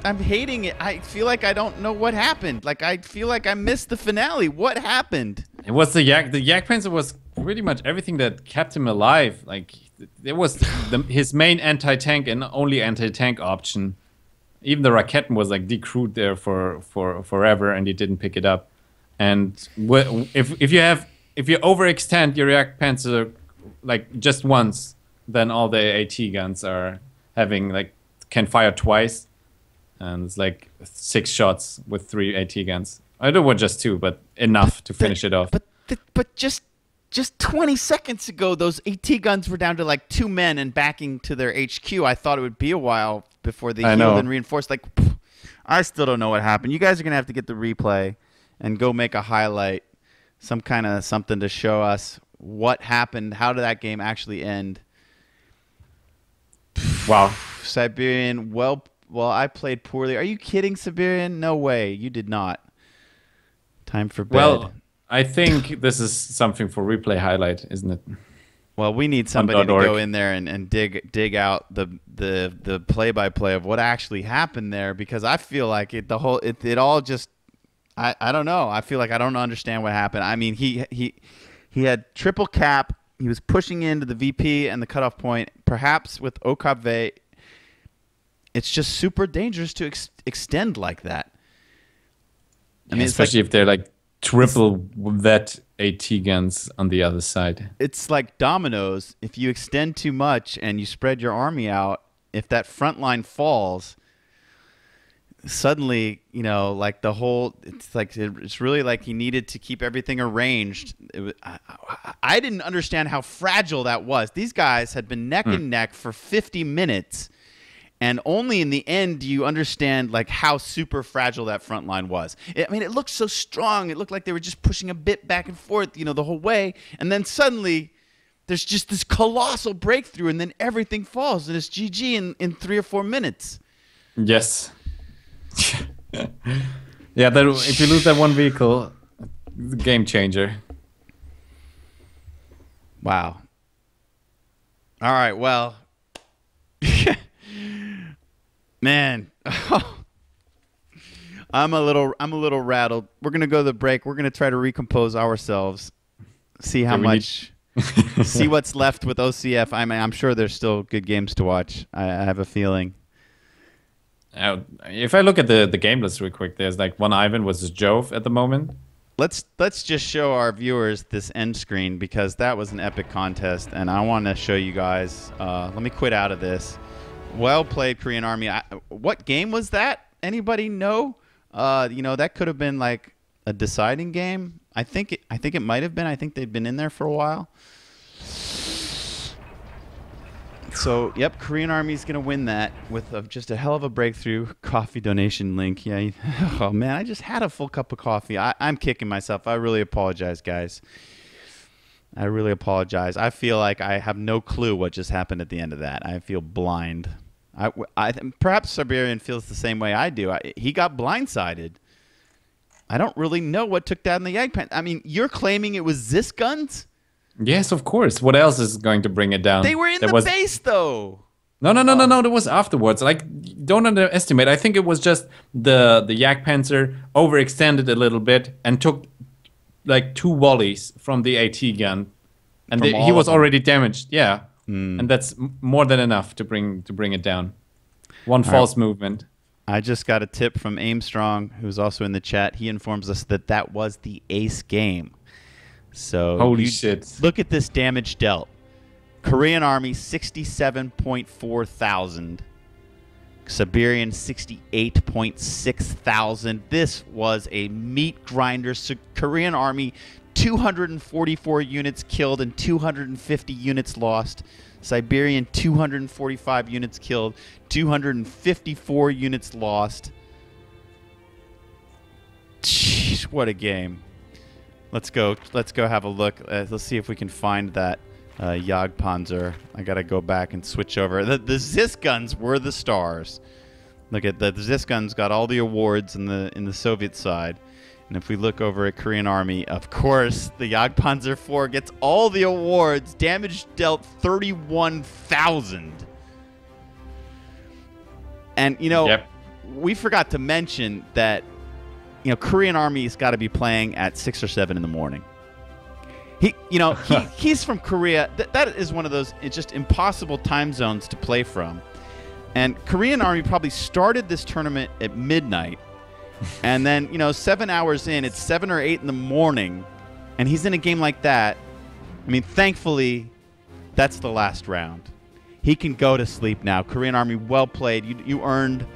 I'm hating it. I feel like I don't know what happened. Like I feel like I missed the finale. What happened? It was the Jagdpanzer was pretty much everything that kept him alive. Like it was his main anti-tank and only anti-tank option. Even the Raketen was like decrewed there for forever, and he didn't pick it up. And if you overextend your Jagdpanzer like just once, then all the AT guns are can fire twice. And it's like 6 shots with 3 AT guns. I don't want just 2, but enough to finish it off. But just 20 seconds ago, those AT guns were down to like 2 men and backing to their HQ. I thought it would be a while before they healed and reinforced. Like, I still don't know what happened. You guys are gonna have to get the replay and go make a highlight, some kind of something to show us what happened. How did that game actually end? Wow, Siberian. Well, I played poorly. Are you kidding, Siberian? No way. You did not. Time for bed. Well, I think this is something for replay highlight, isn't it? Well, we need somebody to go in there and dig out the play-by-play of what actually happened there, because I feel like it all just I don't know. I feel like I don't understand what happened. I mean, he had triple cap. He was pushing into the VP and the cutoff point. Perhaps with OKV, it's just super dangerous to extend like that. I mean, especially if they're like triple that AT guns on the other side. It's like dominoes. If you extend too much and you spread your army out, if that front line falls, suddenly, like it's really like he needed to keep everything arranged. I didn't understand how fragile that was. These guys had been neck and neck for 50 minutes. And only in the end do you understand like how super fragile that front line was. I mean, it looked so strong. It looked like they were just pushing a bit back and forth, the whole way. And then suddenly there's just this colossal breakthrough, and then everything falls, and it's GG in 3 or 4 minutes. Yes. Yeah, if you lose that one vehicle, it's a game changer. Wow. All right, well. Man, I'm a little rattled. We're gonna go to the break. We're gonna try to recompose ourselves, see how much, see what's left with OCF. I'm sure there's still good games to watch. I have a feeling. If I look at the game list real quick, there's like one Ivan versus Jove at the moment. Let's just show our viewers this end screen, because that was an epic contest, and I want to show you guys. Let me quit out of this. Well played, Korean Army. What game was that? Anybody know? That could have been like a deciding game. I think it might have been. I think they'd been in there for a while. So, yep, Korean Army's going to win that with just a hell of a breakthrough. Coffee donation link. Yeah. Oh, man, I just had a full cup of coffee. I'm kicking myself. I really apologize, guys. I really apologize. I feel like I have no clue what just happened at the end of that. I feel blind. Perhaps Siberian feels the same way I do. He got blindsided. I don't really know what took down the Jagdpanzer. I mean, you're claiming it was Zis guns? Yes, of course. What else is going to bring it down? They were in the base, though. No. That was afterwards. Like, don't underestimate. I think it was just the Jagdpanzer overextended a little bit and took like 2 volleys from the AT gun, and he was already damaged. Yeah, and that's more than enough to bring it down. One false movement. I just got a tip from Aimstrong, who's also in the chat. He informs us that was the ace game. So holy shit! Look at this damage dealt. Korean Army 67.4 thousand. Siberian 68.6 thousand. This was a meat grinder. So Korean Army 244 units killed and 250 units lost. Siberian 245 units killed, 254 units lost. Jeez, what a game. Let's go have a look. Let's see if we can find that Jagdpanzer. I got to go back and switch over. The Zis guns were the stars. Look at the Zis guns got all the awards in the Soviet side. And if we look over at Korean Army, of course, the Jagdpanzer IV gets all the awards. Damage dealt 31,000. And, you know, we forgot to mention that, you know, Korean Army's got to be playing at 6 or 7 in the morning. He's from Korea. That is one of those just impossible time zones to play from. And Korean Army probably started this tournament at midnight. And then, 7 hours in, it's 7 or 8 in the morning, and he's in a game like that. I mean, thankfully, that's the last round. He can go to sleep now. Korean Army, well played. You earned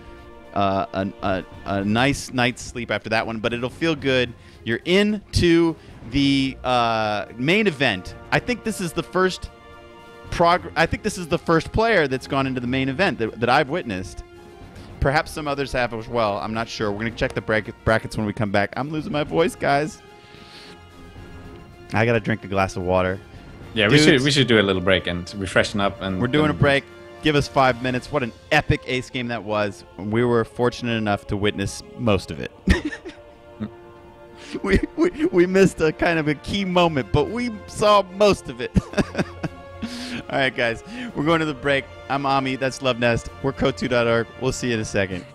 a nice night's sleep after that one, but it'll feel good. You're into the main event. I think this is the first player that's gone into the main event that I've witnessed. Perhaps some others have as well. I'm not sure. We're going to check the brackets when we come back. I'm losing my voice, guys. I got to drink a glass of water. Yeah, we should do a little break and refreshen up. And we're doing a break. Give us 5 minutes. What an epic ace game that was. We were fortunate enough to witness most of it. we missed a kind of a key moment, but we saw most of it. All right, guys. We're going to the break. I'm Ami. That's Luvnest. We're Code2.org. We'll see you in a second.